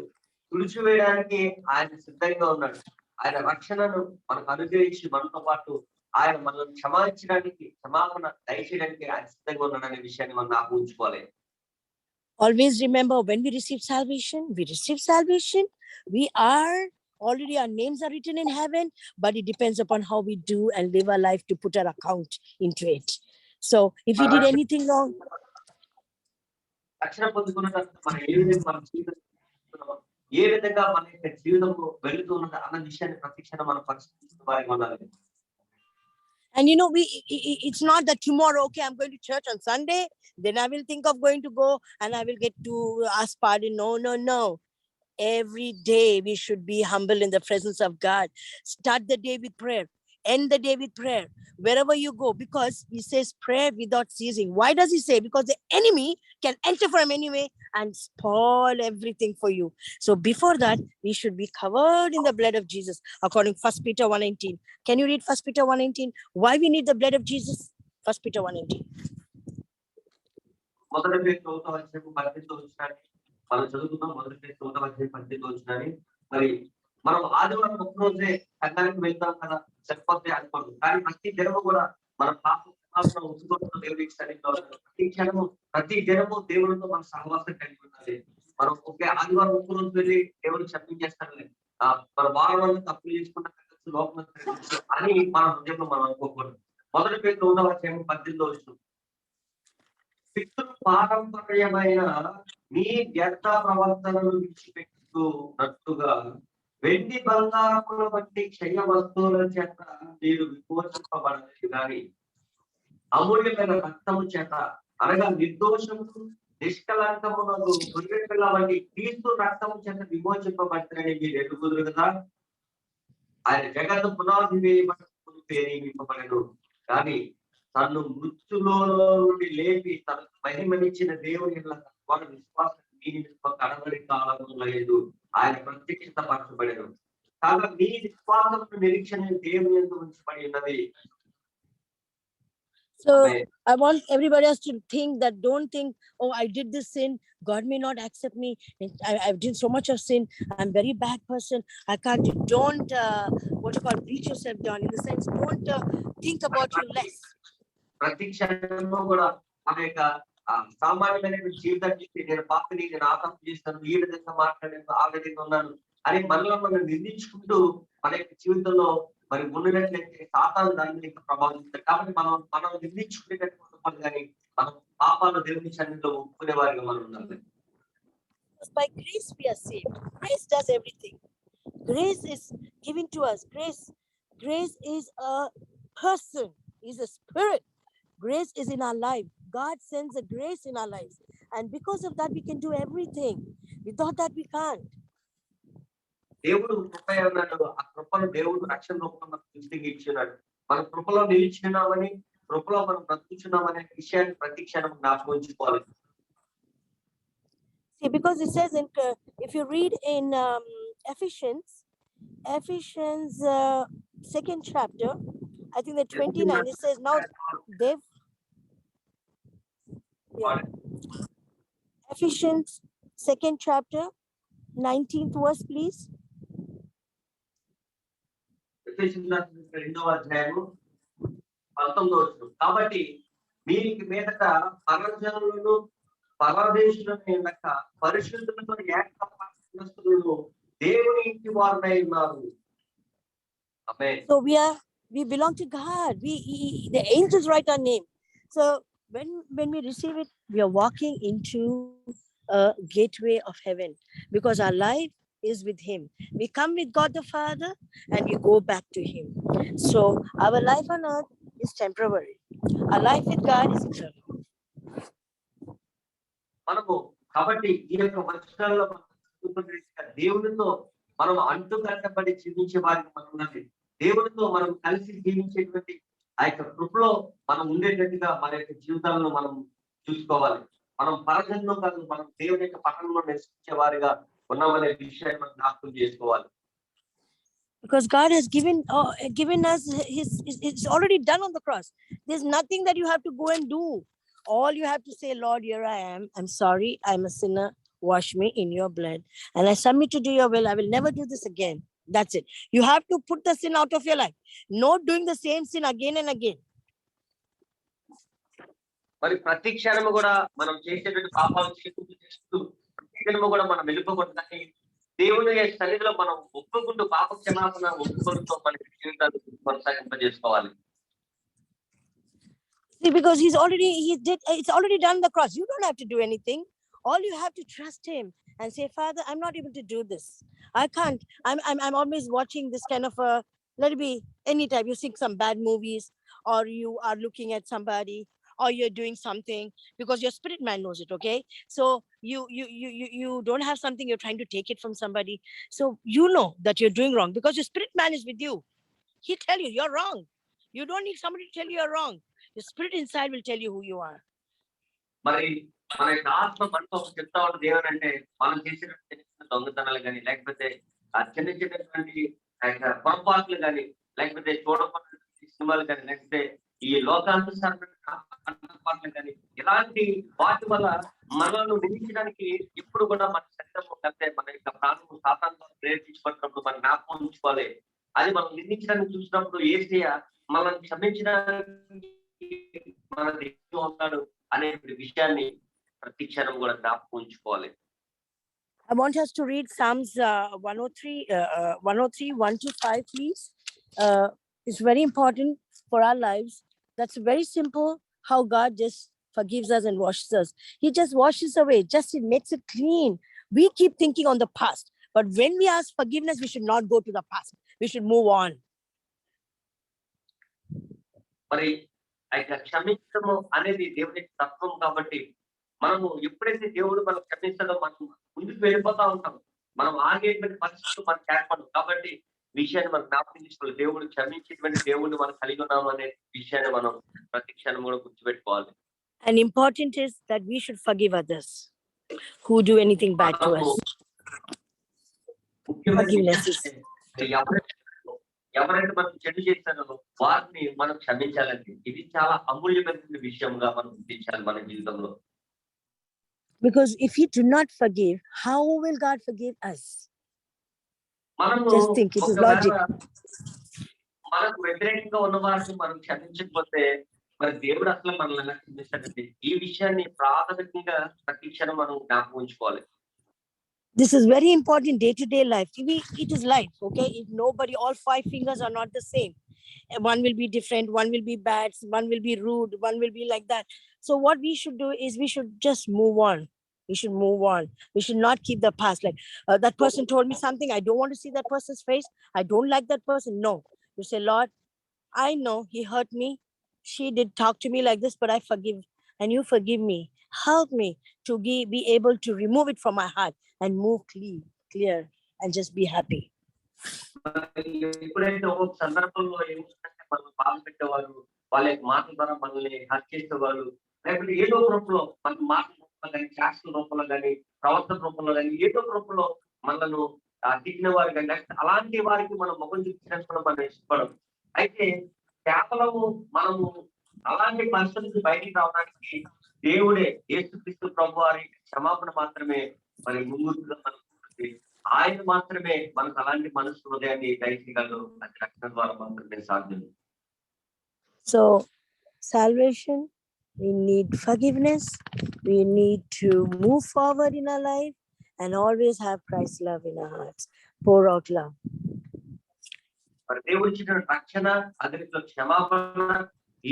తుడిచివేయడానికి ఆయన సిద్ధంగా ఉన్నాడు. ఆయన రక్షణను మనకు అనుగ్రహించి మనతో పాటు ఆయన మనల్ని క్షమించడానికి, క్షమాపణ దయచేయడానికి ఆయన సిద్ధంగా ఉన్నాడనే విషయాన్ని మనం జ్ఞాపకం ఉంచుకోవాలి. Always remember, when we receive salvation, we are already, our names are written in heaven, but it depends upon how we do and live our life to put our account into it. So if we did anything wrong, రక్షణ పొందుకున్న తర్వాత మనం ఏ విధంగా మన జీవితం, ఏ విధంగా మన యొక్క జీవితంలో వెళుతూ ఉన్నది అన్న విషయాన్ని ప్రతి క్షణం మనం పరిశీలిస్తున్న వారిగా ఉండాలి. and it's not that tomorrow, okay, I'm going to church on Sunday, then I will think of going to go and I will get to ask pardon. No. Every day we should be humble in the presence of God. Start the day with prayer. End the day with prayer. Wherever you go, because he says prayer without ceasing. Why does he say? Because the enemy can enter from anyway and spoil everything for you. So before that, we should be covered in the blood of Jesus, according to 1 Peter 1:19. Can you read 1 Peter 1:19? Why we need the blood of Jesus? 1 Peter 1:19. మొదటి పేతురు 1:18 మనం చదువుకున్నాం. మొదటి పేతురు 1:18 మరి మనం ఆదివారం ఒక్క రోజే సంఘానికి వెళ్తాం కదా, సరిపోతే అనుకోండి. కానీ ప్రతి దినము కూడా మన పాపం ఒప్పుకోవడం దేవుడికి సరిగ్గా ప్రతి దినము దేవుడితో మన సహవాసం కలిగి ఉండాలి. మనం ఒకే ఆదివారం ఒక్క రోజు వెళ్ళి దేవుడు క్షమించేస్తారులే, మన వారం వల్ల తప్పులు చేసుకుంటా లోపల అని మన హృదయంలో మనం అనుకోకూడదు. మొదటి పేతురు 1:18 పితృ పారంపర్యమైన మీ వ్యర్థ ప్రవర్తనను విడిచిపెట్టునట్టుగా వెండి బంగారముల వంటి క్షయ వస్తువుల చేత మీరు విమోచింపబడలేదు కానీ అమూల్యమైన రక్తము చేత, అనగా నిర్దోషము నిష్కలంకమునకు గొర్రె పిల్ల వంటి క్రీస్తు రక్తము చేత విమోచింపబడతారని మీరు ఎరుగుదురు కదా. ఆయన జగత్తు పునాది వేయబడి ప్రేరేపింపబడను కానీ తను మృత్యులో నుండి లేపి తన మహిమనిచ్చిన దేవుని వారి విశ్వాసం కనబడి కాలము లేదు, ఆయన ప్రత్యక్షత పరచబడను. కాబట్టి మీ విశ్వాసం నిరీక్షణ దేవుని యందు ఉంచబడి ఉన్నది. So I want everybody else to think that, don't think, oh, I did this sin, God may not accept me, I've done so much of sin, I'm very bad person, I can't. Don't beat yourself down. In the sense, don't think about you less. ప్రతి క్షణంలో కూడా మన యొక్క సామాన్యమైన జీవితాన్ని నేను పాపని, నేను ఆత్మ చేస్తాను, ఈ విధంగా మాట్లాడాను, ఆ విధంగా ఉన్నాను అని మనలో మనం నిర్ణయించుకుంటూ మన యొక్క జీవితంలో మరి ఉన్నట్లయితే సాతాను దాని మీద ప్రభావిస్తాడు. కాబట్టి మనం నిర్ణయించుకునేటటువంటి కానీ మనం పాపాలు దేవుని సన్నిధిలో ఒప్పుకునే వారిగా మనం ఉండాలి. By grace we are saved. Grace does everything. Grace is given to us. Grace is a person, is a spirit. Grace is in our life. God sends a grace in our lives, and because of that we can do everything. Without that we can't. దేవుడు కృప అన్నాడు. ఆ కృపను దేవుడు రక్షణ రూపంలో మనకు దృష్టికి ఇచ్చినాడు. మన కృపలో నిలిచినామని, కృపలో మనం బ్రతుకుచున్నామనే విషయాన్ని ప్రతి క్షణం జ్ఞాపకం ఉంచుకోవాలి. See, because it says if you read in Ephesians 2nd chapter, I think the 29, it says now Ephesians 2nd chapter 19th verse, please. ఎఫెసీయులకు రాసిన 2వ అధ్యాయము 19వ వచనం. కాబట్టి మీకు మీదట పరజనులను పరదేశులను యొక్క పరిశుద్ధులతో ఏకపక్షస్తులను దేవుని ఇంటి వారునై ఉన్నారు. ఆమేన్. So we belong to God. The angels write our name. So when we receive it, we are walking into a gateway of heaven because our life is with Him. We come with God the Father and we go back to Him. So our life on earth is temporary. Our life with God is eternal. మనము కాబట్టి ఈ యొక్క వచనాల్లో దేవునితో మనం అంటుకట్టబడి జీవించే వారికి మనం ఉన్నది. దేవునితో మనం కలిసి జీవించేటువంటి ఆ యొక్క కృపలో మనం ఉండేటట్టుగా మన యొక్క జీవితాలను మనం చూసుకోవాలి. మనం పరజన్లో కాదు, మనం దేవుని యొక్క పట్టణంలో నివసించే వారిగా ఉన్నామనే విషయాన్ని మనం జ్ఞాపకం చేసుకోవాలి. Because God has given us it's already done on the cross. There's nothing that you have to go and do. All you have to say, Lord, here I am. I'm sorry. I'm a sinner. Wash me in your blood. And I submit to do your will. I will never do this again. That's it. You have to put the sin out of your life. Not doing the same sin again and again. మరి ప్రతి క్షణము కూడా మనం చేసేటువంటి పాపాలు చేస్తూ ప్రతి క్షణము కూడా మనం వెళ్ళిపోకూడదని దేవుని సన్నిధిలో మనం ఒప్పుకుంటూ పాప క్షమాపణ ఒప్పుకుంటూ మన జీవితాలు కొనసాగింపజేసుకోవాలి. See, because it's already done on the cross. You don't have to do anything. All you have to trust Him and say, Father, I'm not able to do this. I can't. I'm always watching this kind of let it be any type. You see some bad movies, or you are looking at somebody, or you're doing something because your spirit man knows it. Okay, so you don't have something. You're trying to take it from somebody, so you know that you're doing wrong because your spirit man is with you. He tell you you're wrong. You don't need somebody to tell you you're wrong. The spirit inside will tell you who you are. మరి మన యొక్క ఆత్మ మనతో చెప్తా ఉన్నది ఏమనంటే మనం చేసినటువంటి దొంగతనాలు కానీ, లేకపోతే ఆ చిన్నటువంటి పొరపాట్లు కానీ, లేకపోతే చూడకుండా సినిమాలు కానీ, లేకపోతే ఈ లోకానుసారమైన కానీ, ఇలాంటి వాటి వల్ల మనల్ని నిందించడానికి ఇప్పుడు కూడా మన శరీరము లేకపోతే మన యొక్క ప్రాణము సాతానుతో ప్రేరేపించబడినప్పుడు మనం జ్ఞాపకం ఉంచుకోవాలి. అది మనం నిందించడానికి చూసినప్పుడు యేసయ్య మనల్ని క్షమించడానికి మన దేవుడు ఉన్నాడు అనే విషయాన్ని ప్రతి క్షణం కూడా జ్ఞాపకం ఉంచుకోవాలి. I want us to read Psalms 103, 1-5, please. It's very important for our lives. That's very simple how God just forgives us and washes us. He just washes away, it makes it clean. We keep thinking on the past. But when we ask forgiveness, we should not go to the past. We should move on. మరి అయితే క్షమించడము అనేది దేవుని తత్వం కాబట్టి మనము ఎప్పుడైతే దేవుడు మనం క్షమించడో మనం ముందుకు వెళ్ళిపోతా ఉంటాం. మనం ఆగేటువంటి పరిస్థితులు మనకు ఏర్పడదు. కాబట్టి విషయాన్ని మనం జ్ఞాపకం చేసుకోవాలి. దేవుడు క్షమించేటువంటి దేవుడిని మనం కలిగి ఉన్నాము అనే విషయాన్ని మనం ప్రతి క్షణం కూడా గుర్తుపెట్టుకోవాలి. And important is that we should forgive others who do anything bad to us. Forgiveness is ఎవరైతే మనం చెడు చేస్తారో వారిని మనం క్షమించాలండి. ఇది చాలా అమూల్యమైన విషయంగా మనం గుర్తించాలి మన జీవితంలో. Because if we do not forgive, how will God forgive us? Just think, it is logic. మనకు వ్యతిరేకంగా ఉన్న వారిని మనం క్షమించకపోతే మరి దేవుడు అసలు మనల్ని ఎలా క్షమిస్తాడండి? ఈ విషయాన్ని ప్రాథమికంగా ప్రతి క్షణం మనం జ్ఞాపకం ఉంచుకోవాలి. This is very important day-to-day life. It is life, okay? If nobody, all 5 fingers are not the same. One will be different, one will be bad, one will be rude, one will be like that. So what we should do is we should just move on. We should move on. We should not keep the past. Like that person told me something. I don't want to see that person's face. I don't like that person. No. You say, Lord, I know he hurt me. She did talk to me like this, but I forgive. And you forgive me. Help me to be able to remove it from my heart and move clear and just be happy. ఎప్పుడైతే ఒక సందర్భంలో ఏముందంటే మనం బాధ పెట్టేవారు, వాళ్ళ మాటల ద్వారా మనల్ని హత్య చేసేవారు, లేకపోతే ఏదో రూపంలో మన మాటల రూపంలో కానీ, శాస్త్ర రూపంలో కానీ, ప్రవర్తన రూపంలో కానీ, ఏదో రూపంలో మనను తిట్టిన వారు కానీ, అలాంటి వారికి మనం ముఖం చూపించినప్పుడు మనం ఇష్టపడము. అయితే కేవలము మనము అలాంటి పరిస్థితి నుంచి బయటికి రావడానికి దేవుడే యేసుక్రీస్తు ప్రభు వారి క్షమాపణ మాత్రమే మరి ముందుగా మనం ఆయన మాత్రమే మనకు అలాంటి మనసు హృదయాన్ని దయచేయగలరు. అది రక్షణ ద్వారా మాత్రమే సాధ్యం. So, salvation, we need forgiveness, we need to move forward in our life and always have Christ's love in our hearts. Pour out love. మరి దేవుడు ఇచ్చిన రక్షణ, అదే రీతిలో క్షమాపణ,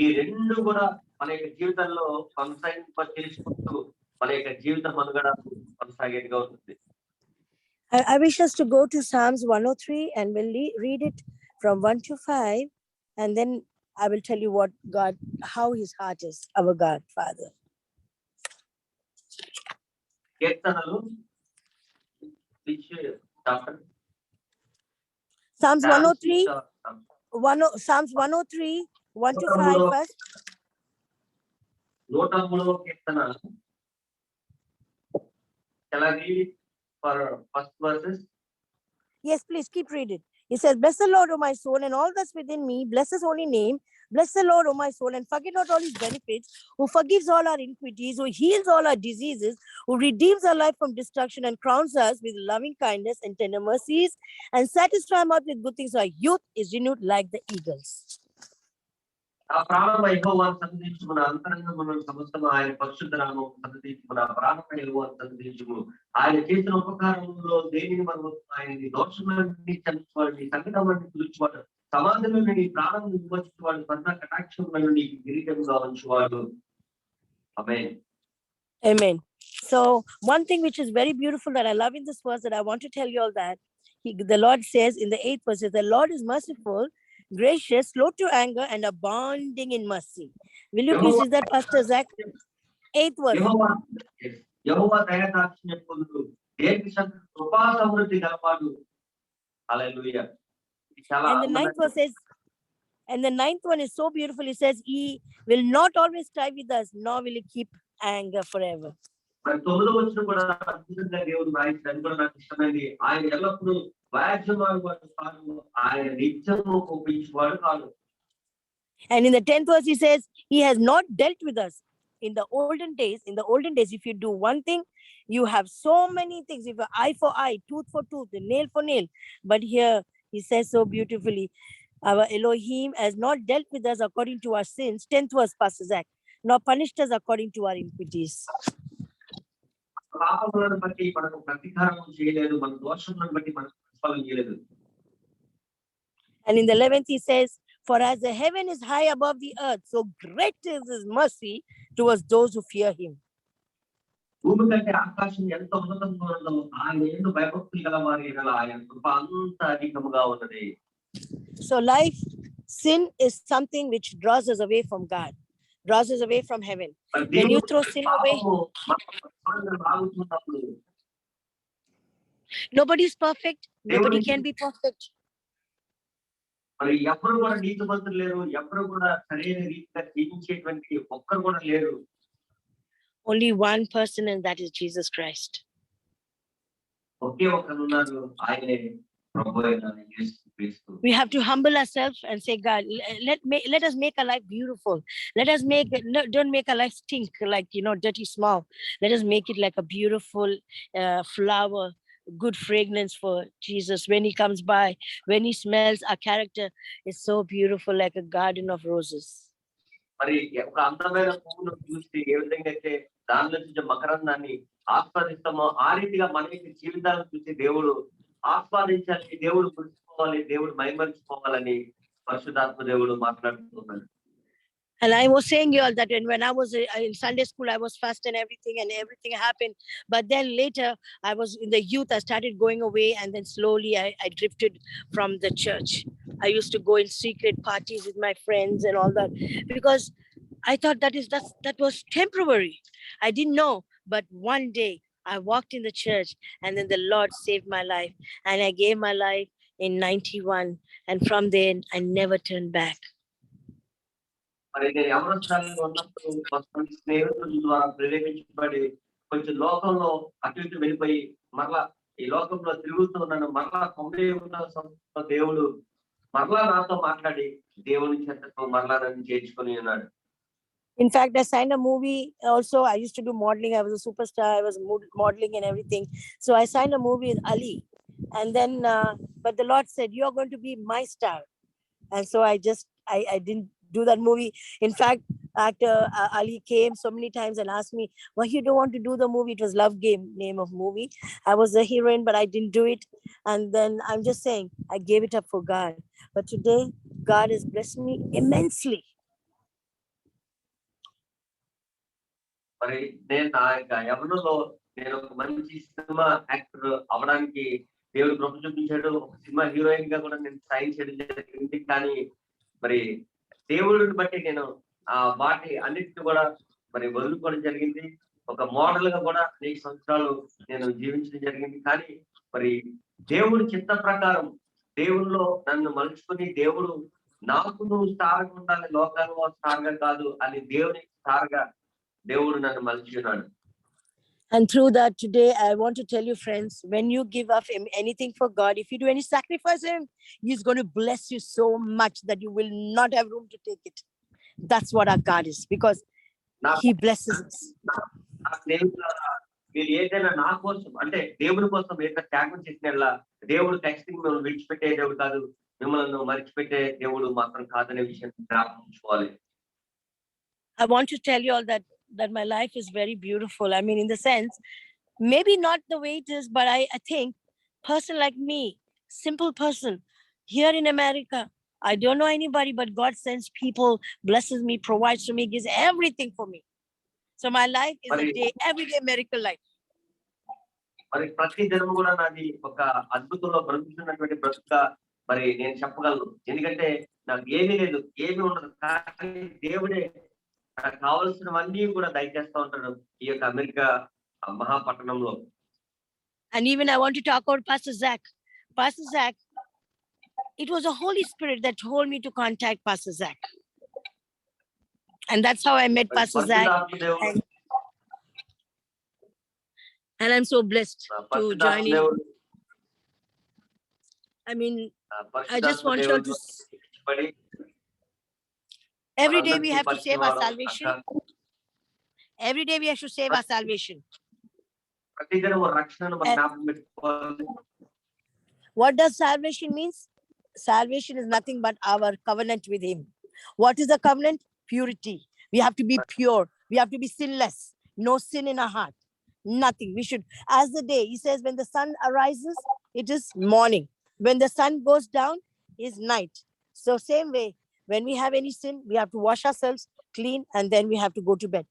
ఈ రెండు కూడా మన యొక్క జీవితంలో కొనసాగింప చేసుకుంటూ మన యొక్క జీవిత మనుగడ కొనసాగేదిగా ఉంటుంది. I wish us to go to Psalms 103 and we'll read it from 1 to 5, and then I will tell you what God, how his heart is, our God, Father. కీర్తనలు which chapter? Psalms 103, Psalms 103, 1 to 5 first. 103వ Keerthana. Shall I read it for first verses? Yes, please keep reading. It says, bless the Lord, O my soul, and all that's within me. Bless his holy name. Bless the Lord, O my soul, and forget not all his benefits, who forgives all our iniquities, who heals all our diseases, who redeems our life from destruction and crowns us with loving kindness and tender mercies, and satisfies our mouth with good things. Our youth is renewed like the eagles. ఆ ప్రాణమ యెహోవాను సన్నిధించుము, నా అంతరంగమున సమస్తము ఆయన పరిశుద్ధ నామమును సన్నిధించుము. నా ప్రాణమ యెహోవాను సన్నిధించుము. ఆయన చేసిన ఉపకారములలో దేనిని మనము ఆయనని దోషములన్నీ క్షమించువాడు, నీ సంకటములన్నీ తుడుచువాడు, సమాధిలో నీ ప్రాణం విమోచించువాడు, కరుణ కటాక్షములను నీకు కిరీటముగా ఉంచువాడు. ఆమేన్. Amen. So one thing which is very beautiful that I love in this verse that I want to tell you all that the Lord says in the 8th verse, the Lord is merciful, gracious, slow to anger, and abounding in mercy. Will you please read that, Pastor Zach? 8th verse. యెహోవా దయాదాక్షిణ్యం పొందును, దీర్ఘశాంతం కృపా సమృద్ధి గలవాడు. హల్లెలూయా. And the 9th verse says, and the 9th one is so beautiful. It says, he will not always strive with us, nor will he keep anger forever. మరి 9వ వచనం కూడా అద్భుతంగా దేవుడు రాయించడం కూడా నాకు ఇష్టమైంది. ఆయన ఎల్లప్పుడూ వ్యాజ్యమాడు వాడు కాదు, ఆయన నిత్యము కోపించువాడు కాదు. And in the 10th verse, he says, he has not dealt with us. In the olden days, if you do one thing, you have so many things. If eye for eye, tooth for tooth, nail for nail. But here he says so beautifully, our Elohim has not dealt with us according to our sins. 10th verse, Pastor Zach, nor punished us according to our iniquities. పాపములను బట్టి మనకు ప్రతీకారం చేయలేదు, మన దోషములను బట్టి మనకు ప్రతిఫలం చేయలేదు. And in the 11th he says, for as the heaven is high above the earth, so great is his mercy towards those who fear him. భూమి కంటే ఆకాశం ఎంత ఉన్నతంగా ఉందో, ఆయన యందు భయభక్తులు గల వారి ఎడల ఆయన కృప అంత అధికముగా ఉన్నది. So life, sin is something which draws us away from God, draws us away from heaven. When you throw sin away, nobody is perfect, nobody can be perfect. మరి ఎవరు కూడా నీతిమంతులు లేరు, ఎవరు కూడా సరైన రీతిగా జీవించేటువంటి ఒక్కరు కూడా లేరు. Only one person, and that is Jesus Christ. ఒకే ఒక్కరు ఉన్నారు, ఆయనే ప్రభువైన యేసు క్రీస్తు. We have to humble ourselves and say, God, let us make our life beautiful. Let us don't make our life stink like, dirty smell. Let us make it like a beautiful flower, good fragrance for Jesus. When he comes by, when he smells, our character is so beautiful, like a garden of roses. మరి ఒక అందమైన పువ్వును చూసి ఏ విధంగా అయితే దానిలో నుంచి మకరందాన్ని ఆస్వాదిస్తామో, ఆ రీతిగా మన యొక్క జీవితాలను చూసి దేవుడు ఆస్వాదించాలి, దేవుడు పులుచుకోవాలి, దేవుడు మైమరిచిపోవాలని పరిశుద్ధాత్మ దేవుడు మాట్లాడుతున్నాడు. And I was saying you all that when I was in Sunday school, I was fast and everything happened. But then later, I was in the youth, I started going away, and then slowly I drifted from the church. I used to go in secret parties with my friends and all that, because I thought that was temporary. I didn't know. But one day I walked in the church, and then the Lord saved my life, and I gave my life in 91. And from then, I never turned back. మరి నేను యవనస్థానంలో ఉన్నప్పుడు కొంతమంది స్నేహితుల ద్వారా ప్రేరేపించబడి కొంచెం లోకంలో అటు ఇటు వెళ్ళిపోయి మరలా ఈ లోకంలో తిరుగుతూ ఉన్నాను. మరలా 91వ సంవత్సరంలో దేవుడు మరలా నాతో మాట్లాడి దేవుని చెంతకు మరలా నన్ను చేర్చుకొని ఉన్నాడు. In fact, I signed a movie also. I used to do modeling. I was a superstar. I was modeling and everything. So I signed a movie with Ali. And then, but the Lord said, "You are going to be my star." And so I didn't do that movie. In fact, actor Ali came so many times and asked me, "Why you don't want to do the movie?" It was Love Game, name of movie. I was the heroine, but I didn't do it. And then I'm just saying, I gave it up for God. But today, God has blessed me immensely. మరి నేను నా యొక్క యవ్వనంలో నేను ఒక మంచి cinema actor అవ్వడానికి దేవుడు కృప చూపించాడు. ఒక సినిమా హీరోయిన్ గా కూడా నేను సైన్ చేయడం జరిగింది. కానీ మరి దేవుడిని బట్టి నేను వాటి అన్నిటిని కూడా మరి వదులుకోవడం జరిగింది. ఒక మోడల్ గా కూడా అనేక సంవత్సరాలు నేను జీవించడం జరిగింది. కానీ మరి దేవుడి చిత్త ప్రకారం దేవుల్లో నన్ను మలుచుకొని దేవుడు నాకు నువ్వు స్టార్ గా ఉండాలి, లోకాల్లో స్టార్ గా కాదు అని దేవుని స్టార్ గా దేవుడు నన్ను మలిచి ఉన్నాడు. And through that, today, I want to tell you, friends, when you give up anything for God, if you do any sacrifice for Him, He's going to bless you so much that you will not have room to take it. That's what our God is, because He blesses us. నా స్నేహితులారా, మీరు ఏదైనా నా కోసం అంటే దేవుడి కోసం ఏదైనా త్యాగం చేసినట్లా దేవుడు ఖచ్చితంగా మిమ్మల్ని విడిచిపెట్టే దేవుడు కాదు, మిమ్మల్ని మర్చిపెట్టే దేవుడు మాత్రం కాదనే విషయం జ్ఞాపకం. I want to tell you all that my life is very beautiful. I mean, in the sense, maybe not the way it is, but I think person like me, simple person here in America, I don't know anybody, but God sends people, blesses me, provides for me, gives everything for me. So my life is a everyday miracle life. మరి ప్రతి దినం కూడా నాది ఒక అద్భుతంలో బ్రతుకుతున్నటువంటి బ్రతుక మరి నేను చెప్పగలను. ఎందుకంటే నాకు ఏమీ లేదు, ఏమీ ఉండదు, కానీ దేవుడే నాకు కావాల్సినవన్నీ కూడా దయచేస్తా ఉంటాడు ఈ యొక్క America మహాపట్టణంలో. And even I want to talk about Pastor Zach. Pastor Zach, it was the Holy Spirit that told me to contact Pastor Zach. And that's how I met Pastor Zach. And I'm so blessed to join in. I mean, I just want you all to... Every day we have to save our salvation. Every day we have to save our salvation. What does salvation means? Salvation is nothing but our covenant with Him. What is the covenant? Purity. We have to be pure. We have to be sinless. No sin in our heart. Nothing. We should, as the day, He says, when the sun arises, it is morning. When the sun goes down, is night. So same way, when we have any sin, we have to wash ourselves clean and then we have to go to bed.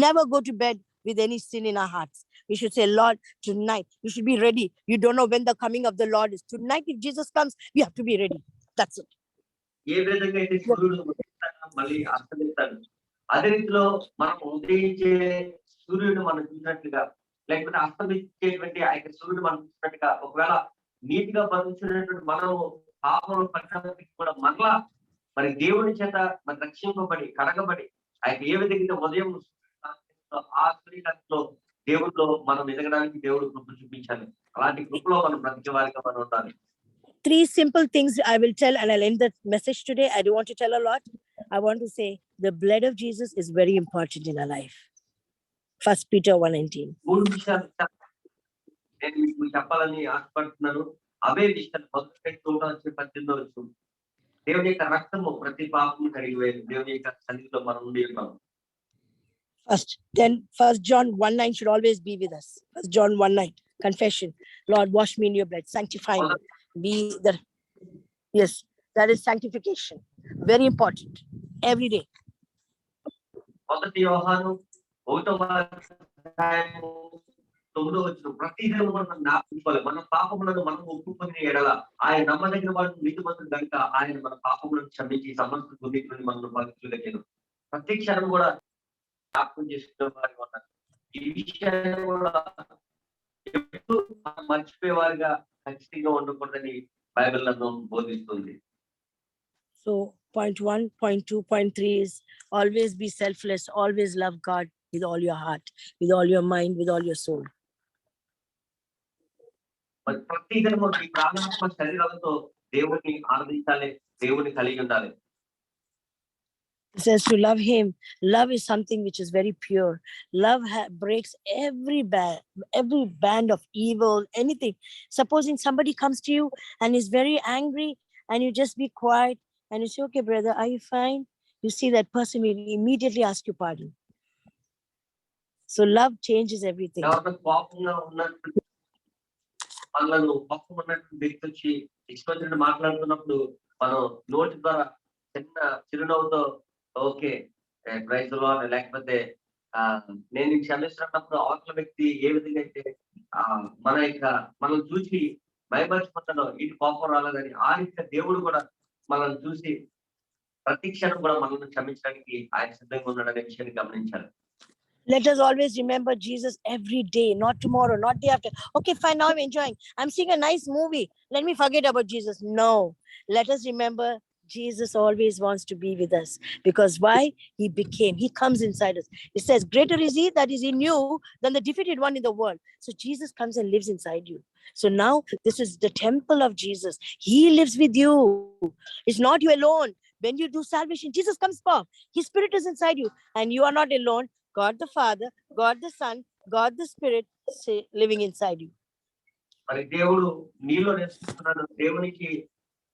Never go to bed with any sin in our hearts. We should say, Lord, tonight, you should be ready. You don't know when the coming of the Lord is. Tonight, if Jesus comes, we have to be ready. That's it. అదే రీతిలో మనం ఉదయించే సూర్యుడు మనం చూసినట్లుగా, లేకపోతే అస్తమించేటువంటి ఆ యొక్క సూర్యుడు మనం చూసినట్టుగా, ఒకవేళ నీతిగా బంధించినటువంటి మనము పాపంలో పడినప్పటికీ కూడా మరలా మరి దేవుని చేత మరి రక్షింపబడి కడగబడి ఆ యొక్క ఏ విధంగా ఉదయం ఆ సూర్యకాంతిలో దేవుడిలో మనం ఎదగడానికి దేవుడు కృప చూపించాలి. అలాంటి కృపలో మనం బ్రతికే వారిగా మనం ఉండాలి. 3 simple things I will tell, and I'll end the message today. I don't want to tell a lot. I want to say the blood of Jesus is very important in our life. 1 Peter 1:19. నేను మీకు చెప్పాలని ఆశపడుతున్నాను. అవే విషయాలు మొదటి 18 దేవుని యొక్క రక్తము ప్రతి పాపము కడిగివేయదు. దేవుని యొక్క సన్నిధిలో మనం ఉండి ఉన్నాం. First John 1:9 should always be with us. 1 John 1:9 confession. Lord, wash me in your blood, sanctify me. Yes, that is sanctification. Very important. Every day. మొదటి యోహాను 1:9 ప్రతిదినం మనం జ్ఞాపించుకోవాలి. మన పాపములను మనం ఒప్పుకొని ఎడల ఆయన నమ్మదగిన వాడు, నీతిమంతుడు కనుక ఆయన మన పాపములను క్షమించి సమస్త దుర్నీతిని మనం పరిశుద్ధులయ్యను. ప్రతి క్షణం కూడా జ్ఞాపకం చేసుకునే వారిగా ఉన్నారు. ఈ విషయాన్ని కూడా ఎప్పుడు మనం మర్చిపోయేవారిగా ఖచ్చితంగా ఉండకూడదని బైబిల్ నన్ను బోధిస్తుంది. So point 1, point 2, point 3 is always be selfless, always love God with all your heart, with all your mind, with all your soul. ప్రతి దినము ఈ ప్రాణాత్మ శరీరాలతో దేవుని ఆరాధించాలి, దేవుని కలిగి ఉండాలి. It says to love him. Love is something which is very pure. Love breaks every band of evil, anything. Supposing somebody comes to you and is very angry, and you just be quiet and you say, okay, brother, are you fine? You see that person will immediately ask you pardon. So love changes everything. ఎవరైనా కోపంగా ఉన్నట్టు మనలను కోపం ఉన్నట్టు వ్యక్తి వచ్చి ఇష్టం మాట్లాడుతున్నప్పుడు మనం నోటి ద్వారా చిన్న చిరునవ్వుతో ఓకే ప్రైజ్ లార్డ్ లేకపోతే నేను క్షమిస్తున్నప్పుడు అవతల వ్యక్తి ఏ విధంగా అయితే మనం చూసి భయపరచుకుంటాడో ఇటు కోపం రాలేదని ఆ రీతిగా దేవుడు కూడా మనల్ని చూసి ప్రతి క్షణం కూడా మనల్ని క్షమించడానికి ఆయన సిద్ధంగా ఉన్నాడనే విషయాన్ని గమనించాలి. Let us always remember Jesus every day, not tomorrow, not day after. Okay, fine, now I'm enjoying. I'm seeing a nice movie. Let me forget about Jesus. No, let us remember Jesus always wants to be with us. Because why? He comes inside us. It says, greater is he that is in you than the defeated one in the world. So Jesus comes and lives inside you. So now this is the temple of Jesus. He lives with you. It's not you alone. When you do salvation, Jesus comes forth. His spirit is inside you and you are not alone. God the Father, God the Son, God the Spirit living inside you. మరి దేవుడు నీలో నివసిస్తున్నాడు. దేవునికి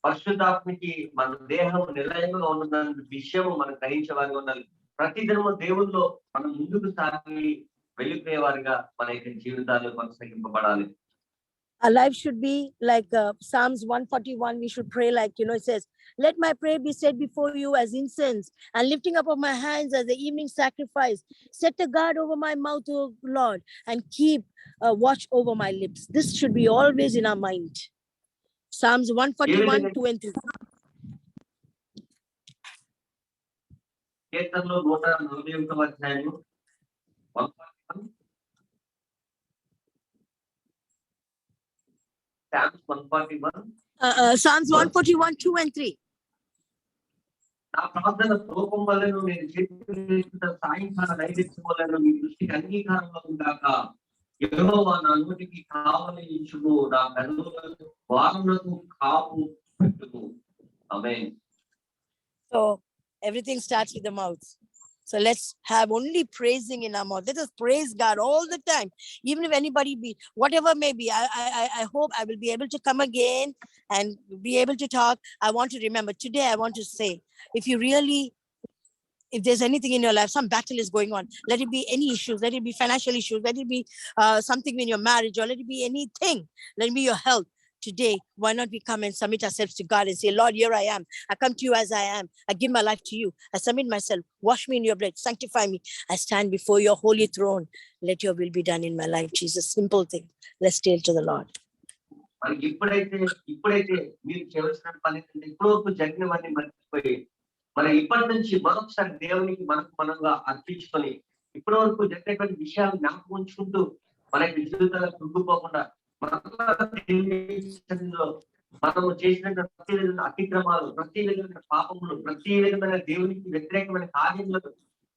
పరిశుద్ధాత్మకి మన దేహం నిలయంగా ఉన్నదాని విషయం మనం గ్రహించేవారిగా ఉండాలి. ప్రతిదినము దేవుల్లో మనం ముందుకు సాగి వెళ్ళిపోయేవారిగా మన యొక్క జీవితాలు కొనసాగింపబడాలి. Our life should be like Psalms 141. We should pray like, it says, let my prayer be set before you as incense and lifting up of my hands as the evening sacrifice. Set a guard over my mouth, O Lord, and keep watch over my lips. This should be always in our mind. Psalms 141, 2 and 3. కీర్తనలు 141వ అధ్యాయము 141 Psalms 141, 2 and 3. నా ప్రార్థన రూపం వలన నేను చేతుల సాయంకాల నైవేద్యం వలన మీ దృష్టికి అంగీకారంలో ఉందాక యెహోవా నా నోటికి కావలి ఇచ్చుము నా కన్నులకు వారములకు కాపు పెట్టుము. ఆమేన్. So everything starts with the mouth. So let's have only praising in our mouth. Let us praise God all the time. Even if anybody be, whatever may be, I hope I will be able to come again and be able to talk. I want to remember today, I want to say, if there's anything in your life, some battle is going on, let it be any issues, let it be financial issues, let it be something in your marriage, or let it be anything, let it be your health. Today, why not we come and submit ourselves to God and say, Lord, here I am. I come to you as I am. I give my life to you. I submit myself. Wash me in your blood. Sanctify me. I stand before your holy throne. Let your will be done in my life, Jesus. Simple thing. Let's tell to the Lord. మనకి ఇప్పుడైతే మీరు చేయవలసిన పని ఇప్పటివరకు జరిగినవన్నీ మర్చిపోయి మరి ఇప్పటి నుంచి మరొకసారి దేవునికి మనంగా అర్పించుకొని ఇప్పటి వరకు జరిగినటువంటి విషయాలు జ్ఞాపకం ఉంచుకుంటూ మన యొక్క జీవితాలకు కృంగిపోకుండా మనము చేసినటువంటి ప్రతి విధమైన అతిక్రమాలు, ప్రతి విధమైన పాపములు, ప్రతి విధమైన దేవునికి వ్యతిరేకమైన కార్యములను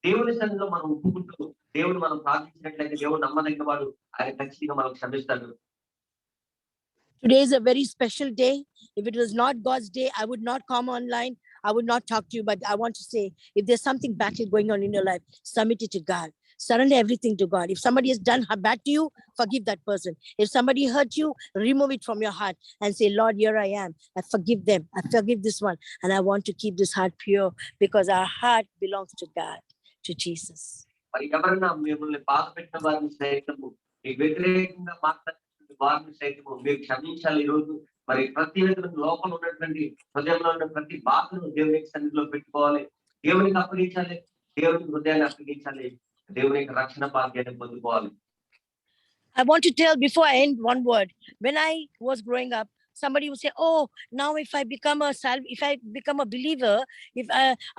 దేవుని సన్నిధిలో మనం ఒప్పుకుంటూ దేవుడు మనం ప్రార్థించినట్లయితే దేవుడు నమ్మదగిన వాడు, ఆయన ఖచ్చితంగా మనం క్షమిస్తాడు. Today is a very special day. If it was not God's day, I would not come online. I would not talk to you. But I want to say, if there's something battle going on in your life, submit it to God. Surrender everything to God. If somebody has done bad to you, forgive that person. If somebody hurt you, remove it from your heart and say, Lord, here I am. I forgive them. I forgive this one. And I want to keep this heart pure because our heart belongs to God, to Jesus. వారిని సైతము మీరు క్షమించాలి. ఈ రోజు మరి ప్రతి విధమైన లోపల ఉన్నటువంటి హృదయంలో ఉన్న ప్రతి బాధను దేవునికి సన్నిధిలో పెట్టుకోవాలి, దేవునికి అప్పగించాలి, దేవునికి హృదయాన్ని అప్పగించాలి, దేవుని యొక్క రక్షణ భాగ్యాన్ని పొందుకోవాలి. I want to tell before I end one word. When I was growing up, somebody would say, oh, now if I become a believer, if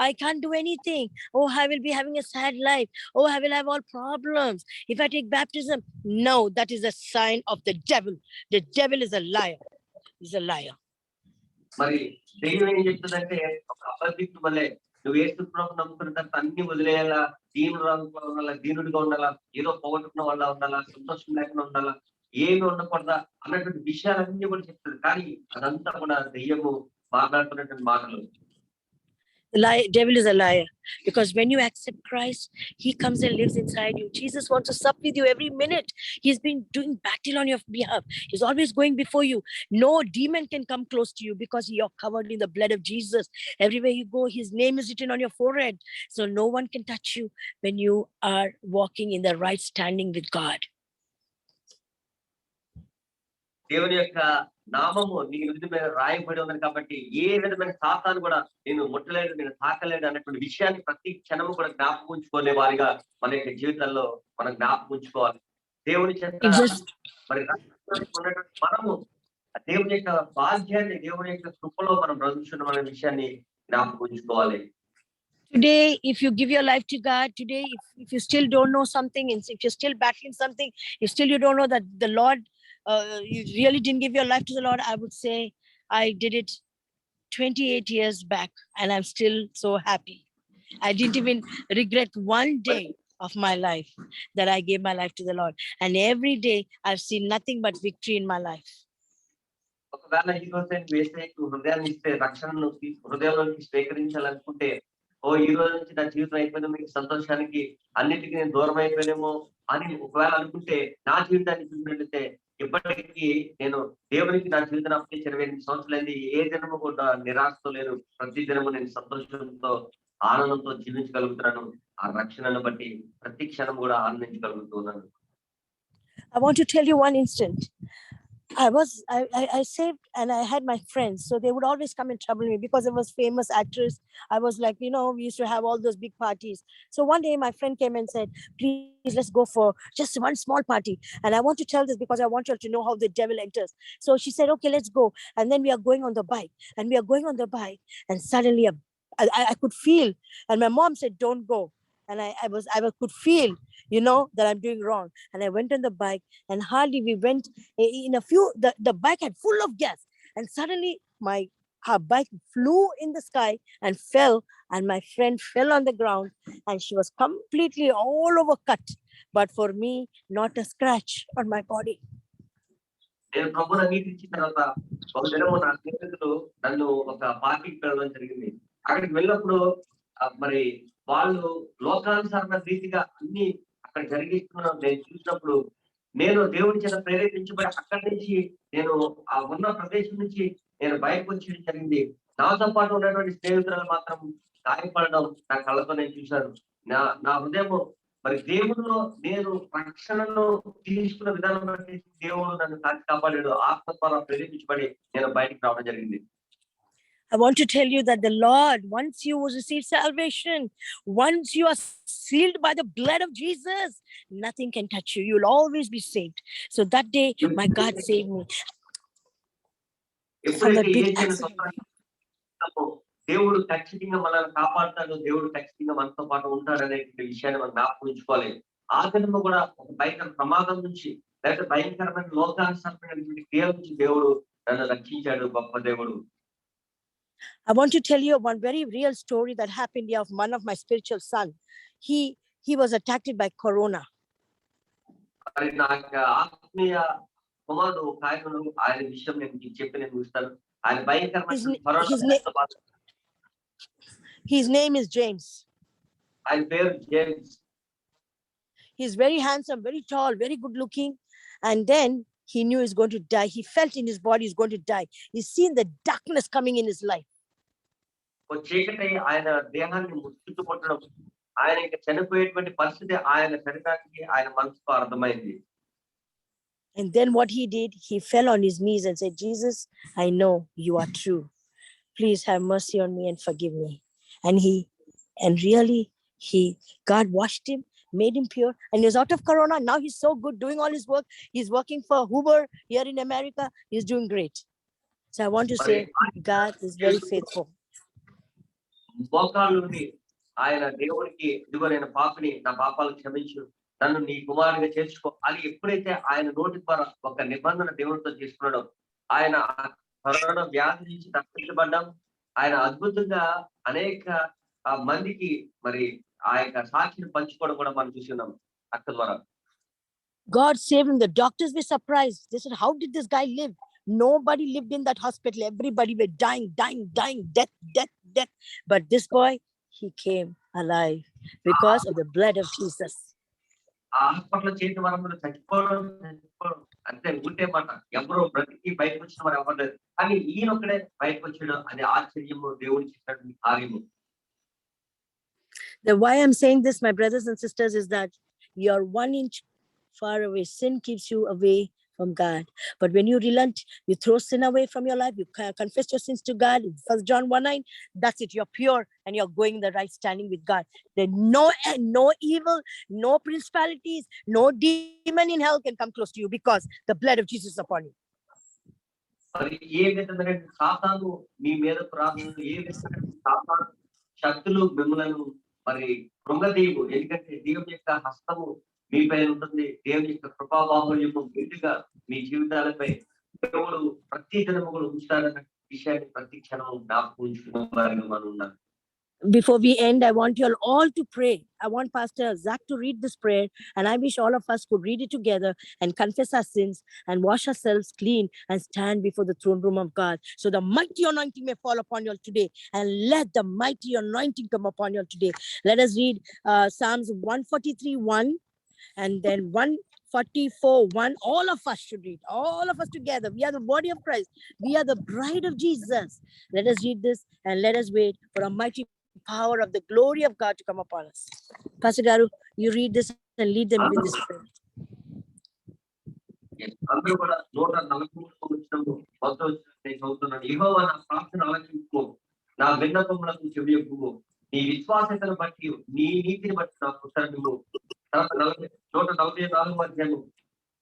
I can't do anything, oh, I will be having a sad life, oh, I will have all problems if I take baptism. No, that is a sign of the devil. The devil is a liar. He's a liar. మరి దెయ్యం ఏం చెప్తుందంటే ఒక అబద్ధికుడు వల్లే నువ్వు యేసు ప్రభువును నమ్ముకున్న తర్వాత అన్ని వదిలేయాలా, దీనుడిగా ఉండాలా, ఏదో పోగొట్టుకున్న వాళ్ళ ఉండాలా, సంతోషం లేకుండా ఉండాలా, ఏమి ఉండకూడదా అన్నటువంటి విషయాలన్నీ కూడా చెప్తుంది. కానీ అదంతా కూడా దెయ్యము మాట్లాడుతున్నటువంటి మాటలు. The devil is a liar, because when you accept Christ, he comes and lives inside you. Jesus wants to sup with you every minute. He's been doing battle on your behalf. He's always going before you. No demon can come close to you because you're covered in the blood of Jesus. Everywhere you go, his name is written on your forehead. So no one can touch you when you are walking in the right standing with God. దేవుని యొక్క నామము నీ నుదుటి మీద రాయబడి ఉన్నది కాబట్టి ఏ విధమైన సాతాను కూడా నేను ముట్టలేడు, నేను తాకలేడు అన్నటువంటి విషయాన్ని ప్రతి క్షణము కూడా జ్ఞాపకం ఉంచుకునే వారిగా మన యొక్క జీవితాల్లో మనం జ్ఞాపకం ఉంచుకోవాలి. దేవుని చేత మరి ఉన్నటువంటి మనము దేవుని యొక్క భాగ్యాన్ని, దేవుని యొక్క కృపలో మనం బ్రతుకుతున్నాం అనే విషయాన్ని జ్ఞాపకం ఉంచుకోవాలి. Today, if you give your life to God, today, if you still don't know something, and if you're still battling something, if still you don't know that the Lord, you really didn't give your life to the Lord, I would say I did it 28 years back and I'm still so happy. I didn't even regret one day of my life that I gave my life to the Lord. And every day I've seen nothing but victory in my life. ఒకవేళ ఈ రోజు యేసయ్యకు హృదయాన్ని ఇస్తే రక్షణను హృదయంలోకి స్వీకరించాలనుకుంటే, ఈ రోజు నుంచి నా జీవితం అయిపోయినా మీకు సంతోషానికి అన్నిటికీ నేను దూరం అయిపోయినేమో అని ఒకవేళ అనుకుంటే, నా జీవితాన్ని చూసినట్లయితే ఇప్పటికీ నేను దేవునికి నా జీవితాన్ని అప్పగించి 28 సంవత్సరాలైంది. ఏ దినము కూడా నిరాశతో లేను. ప్రతి దినము నేను సంతోషంతో, ఆనందంతో జీవించగలుగుతున్నాను. ఆ రక్షణను బట్టి ప్రతి క్షణం కూడా ఆనందించగలుగుతున్నాను. I want to tell you one instant. I saved, and I had my friends, so they would always come and trouble me because I was famous actress. I was like, we used to have all those big parties. So one day my friend came and said, please, let's go for just one small party. And I want to tell this because I want you all to know how the devil enters. So she said, okay, let's go. And then we are going on the bike, and suddenly I could feel, and my mom said, don't go. And I could feel, that I'm doing wrong. And I went on the bike, and hardly we went in a few, the bike had full of gas. And suddenly her bike flew in the sky and fell, and my friend fell on the ground, and she was completely all over cut. But for me, not a scratch on my body. నేను ప్రభువుని అంగీకరించిన తర్వాత ఒక దినము నా స్నేహితులు నన్ను ఒక పార్టీకి వెళ్ళడం జరిగింది. అక్కడికి వెళ్ళినప్పుడు మరి వాళ్ళు లోకానుసారమైన రీతిగా అన్ని అక్కడ జరిగిస్తున్నాం నేను చూసినప్పుడు, నేను దేవుడి చేత ప్రేరేపించబడి అక్కడి నుంచి నేను ఆ ఉన్న ప్రదేశం నుంచి నేను బయటకు వచ్చి జరిగింది. నాతో పాటు ఉన్నటువంటి స్నేహితులు మాత్రం గాయపడడం నా కళ్ళతో నేను చూశాను. నా హృదయం మరి దేవుడిలో నేను రక్షణను తీసుకున్న విధానం బట్టి దేవుడు నన్ను కాపాడాడు. ఆత్మ ద్వారా ప్రేరేపించబడి నేను బయటికి రావడం జరిగింది. I want to tell you that the Lord, once you receive salvation, once you are sealed by the blood of Jesus, nothing can touch you. You'll always be saved. So that day, my God saved me from that big accident. దేవుడు ఖచ్చితంగా మనల్ని కాపాడుతాడు, దేవుడు ఖచ్చితంగా మనతో పాటు ఉంటాడు అనే విషయాన్ని మనం జ్ఞాపకం ఉంచుకోవాలి. ఆ దినము కూడా ఒక భయంకర ప్రమాదం నుంచి, లేకపోతే భయంకరమైన లోకానుసారమైనటువంటి క్రియల నుంచి దేవుడు నన్ను రక్షించాడు. గొప్ప దేవుడు. I want to tell you one very real story that happened here of one of my spiritual son. He was attacked by corona. ఆత్మీయ కుమారుడు ఒక ఆయనను ఆయన విషయం నేను చెప్పి నేను చూస్తాను. ఆయన భయంకరమైన his name is James. ఆయన పేరు James. He's very handsome, very tall, very good looking. And then he knew he's going to die. He felt in his body he's going to die. He's seen the darkness coming in his life. చీకటి ఆయన దేహాన్ని ముట్టుకొట్టడం, ఆయన ఇంకా చనిపోయేటువంటి పరిస్థితి ఆయన శరీరానికి ఆయన మనసుకు అర్థమైంది. And then what he did, he fell on his knees and said, Jesus, I know you are true. Please have mercy on me and forgive me. And really, God washed him, made him pure, and he was out of corona. Now he's so good doing all his work. He's working for Uber here in America. He's doing great. So I want to say, God is very faithful. మోకాళ్ళుండి ఆయన దేవుడికి, ఇదిగో నేను పాపిని, నా పాపాలు క్షమించు, నన్ను నీ కుమారునిగా చేర్చుకో అని ఎప్పుడైతే ఆయన నోటి ద్వారా ఒక నిబంధన దేవుడితో చేసుకున్నాడో, ఆయన కరోనా వ్యాధి నుంచి తప్పించబడ్డాం. ఆయన అద్భుతంగా అనేక మందికి మరి ఆ యొక్క సాక్షిని పంచుకోవడం కూడా మనం చూసి ఉన్నాం అక్క ద్వారా. God saved him. The doctors were surprised. They said, how did this guy live? Nobody lived in that hospital. Everybody were dying, death. But this boy, he came alive because of the blood of Jesus. ఆ hospital చేతి వరంలో చచ్చిపోవడం అంతే ఉంటే మాట. ఎవరు బ్రతికి బయటకు వచ్చిన వారు ఎవరు లేరు. కానీ ఈయనొక్కడే బయటకు వచ్చాడు. అది ఆశ్చర్యము, దేవుడు చేసినటువంటి కార్యము. Why I'm saying this, my brothers and sisters, is that you're 1 inch far away. Sin keeps you away from God. But when you relent, you throw sin away from your life, you confess your sins to God. 1 John 1:9, that's it. You're pure and you're going in the right standing with God. There's no evil, no principalities, no demon in hell can come close to you because the blood of Jesus is upon you. మరి ఏ విధమైన సాతాను మీ మీద ప్రార్థన, ఏ విధమైన సాతాను శక్తులు మిమ్మల్ని మరి కృంగదీయవు. ఎందుకంటే దేవుని యొక్క హస్తము మీ పైన ఉంటుంది. దేవుని యొక్క కృపాబాహుల్యము గట్టిగా మీ జీవితాలపై దేవుడు ప్రతి దినము కూడా ఉంచుతారన్న విషయాన్ని ప్రతి క్షణము జ్ఞాపకం ఉంచుకున్న వారిగా మనం ఉండాలి. Before we end, I want you all to pray. I want Pastor Zach to read this prayer, and I wish all of us could read it together and confess our sins and wash ourselves clean and stand before the throne room of God. So the mighty anointing may fall upon you all today, and let the mighty anointing come upon you all today. Let us read Psalms 143:1 and then 144:1. All of us should read, all of us together. We are the body of Christ. We are the bride of Jesus. Let us read this and let us wait for a mighty power of the glory of God to come upon us. Pastor Garu, you read this and lead them in this prayer. అందరూ కూడా 143 వచ్చినప్పుడు మొదటి వచ్చిన చదువుతున్నాను. యెహోవా నా ప్రార్థన ఆలకించుకో, నా విన్నపములకు చెవియొగ్గుము. నీ విశ్వాసతను బట్టి, నీ నీతిని బట్టి నాకు ఉత్తరమిమ్ము. 144 అధ్యాయము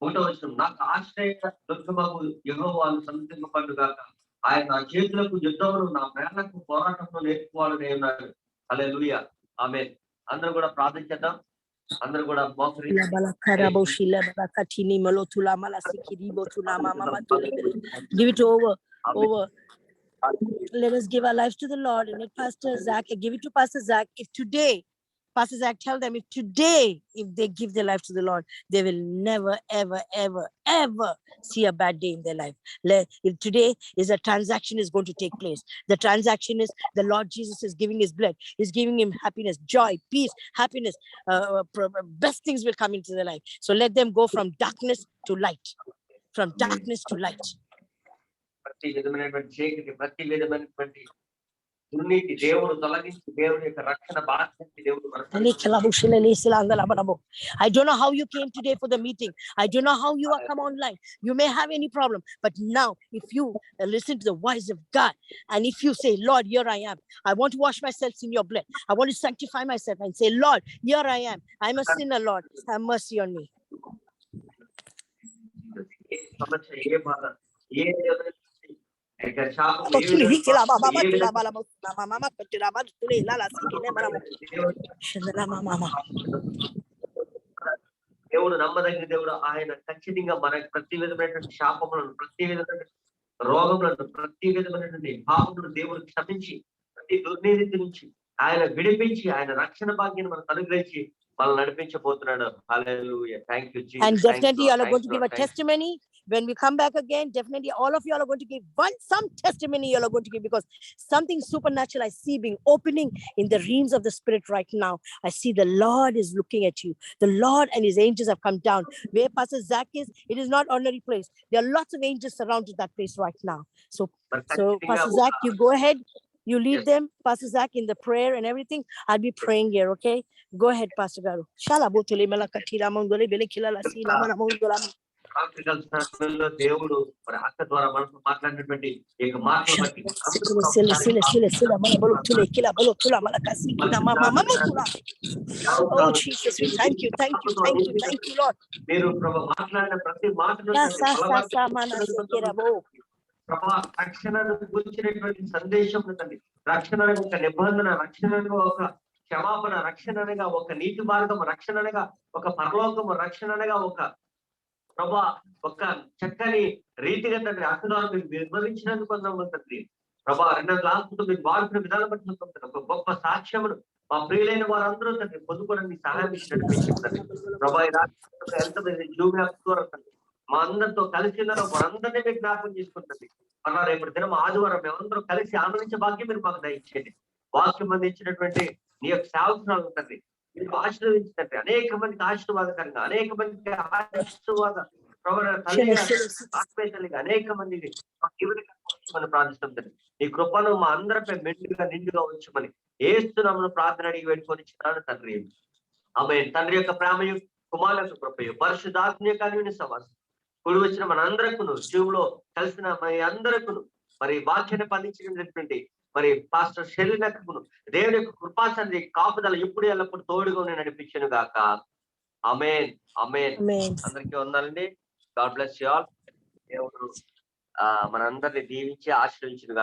1వ వచనం. నాకు ఆశ్రయ దుర్గమగు యెహోవాను సన్నిధింపబడుగాక. ఆయన నా చేతులకు యుద్ధమును, నా ప్రాణకు పోరాటంలో నేర్చుకోవాలని ఉన్నాడు. హల్లెలూయా, ఆమేన్. అందరూ కూడా ప్రార్థించేద్దాం. అందరూ కూడా మోకరించి give it over. Let us give our lives to the Lord. And let Pastor Zach, give it to Pastor Zach. If today, Pastor Zach, tell them if today, if they give their life to the Lord, they will never, ever see a bad day in their life. If today is a transaction is going to take place, the transaction is the Lord Jesus is giving his blood, is giving him happiness, joy, peace, happiness. Best things will come into their life. So let them go from darkness to light, from darkness to light. ప్రతి విధమైనటువంటి చీకటి, ప్రతి విధమైనటువంటి దుర్నీతి దేవుడు తొలగించి దేవుని యొక్క రక్షణ బాధ్యతని దేవుడు మనకు. I don't know how you came today for the meeting. I don't know how you are come online. You may have any problem, but now if you listen to the voice of God and if you say, Lord, here I am. I want to wash myself in your blood. I want to sanctify myself and say, Lord, here I am. I'm a sinner, Lord. Have mercy on me. ఏ సమస్య, ఏ బాధ, ఏ దేవుడు నమ్మదగిన దేవుడు. ఆయన ఖచ్చితంగా మన ప్రతి విధమైనటువంటి శాపములను, ప్రతి విధమైన రోగములను, ప్రతి విధమైనటువంటి పాపములను దేవుడు క్షమించి ప్రతి దుర్నీతి నుంచి ఆయన విడిపించి ఆయన రక్షణ భాగ్యాన్ని మనకు అనుగ్రహించి మనల్ని నడిపించబోతున్నాడు. Hallelujah. Thank you Jesus. And definitely you are going to give a testimony when we come back again. Definitely all of you are going to give some testimony you are going to give, because something supernatural I see being opening in the realms of the spirit right now. I see the Lord is looking at you. The Lord and his angels have come down. Where Pastor Zach is, it is not ordinary place. There are lots of angels surrounded that place right now. So Pastor Zach, you go ahead. You lead them, Pastor Zach, in the prayer and everything. I'll be praying here, okay? Go ahead, Pastor Garu. దేవుడు మరి అక్క ద్వారా మనతో మాట్లాడినటువంటి ఈ మాటలు బట్టి oh Jesus, we thank you, Lord. మీరు ప్రభు మాట్లాడిన ప్రతి మాటను ప్రభా రక్షణను గురించినటువంటి సందేశం తండ్రి, రక్షణ అనగా ఒక నిబంధన, రక్షణ అనగా ఒక క్షమాపణ, రక్షణ అనగా ఒక నీతి మార్గం, రక్షణ అనగా ఒక పరలోకము, రక్షణ అనగా ఒక ప్రభా ఒక చక్కని రీతిగా తండ్రి అక్క ద్వారా మీరు వివరించినందుకు తండ్రి ప్రభా 2 క్లాసులతో మీరు వాడుతున్న విధానం బట్టి ఒక గొప్ప సాక్ష్యమును మా ప్రియులైన వారందరూ తండ్రి పొందుకోవడానికి సహాయం ఇచ్చినట్టు తండ్రి ప్రభా ఈ రాష్ట్రంలో ఎంతమంది జూమ్ యాప్ ద్వారా మా అందరితో కలిసి ఉన్నారు మనందరినీ మీరు జ్ఞాపకం చేసుకుంటుంది. అలా రేపటి దినం ఆదివారం మేమందరం కలిసి ఆనందించే భాగ్యం మీరు మాకు దయచేయండి. వాక్యం అందించినటువంటి నీ యొక్క సేవకురాలు ఉంటుంది మీరు ఆశీర్వదించండి. అనేక మందికి ఆశీర్వాదకరంగా అనేక మందికి ఆశీర్వాద తల్లిగా ఆత్మీయ తల్లిగా అనేక మందికి మనం ప్రార్థిస్తుంటది. నీ కృపను మా అందరిపై మెండుగా నిండుగా ఉంచమని ఏస్తున్నామని ప్రార్థన అడిగి పెట్టుకొని ఇచ్చినాను తండ్రి. ఆమె తండ్రి యొక్క ప్రేమయు కుమారుల యొక్క కృపయు పరిశుద్ధాత్మ యొక్క సమాసం కూడి వచ్చిన మనందరకును జీవులో కలిసిన మరి అందరకును మరి వాక్యాన్ని పండించినటువంటి మరి పాస్టర్ షెలినకును దేవుని యొక్క కృపాసంది కాపుదల ఇప్పుడు ఎల్లప్పుడు తోడుగా నడిపించను గాక. Amen amen. అందరికీ వందాలండి. God bless you all. దేవుడు మనందరినీ దీవించి ఆశీర్వదించును గాక.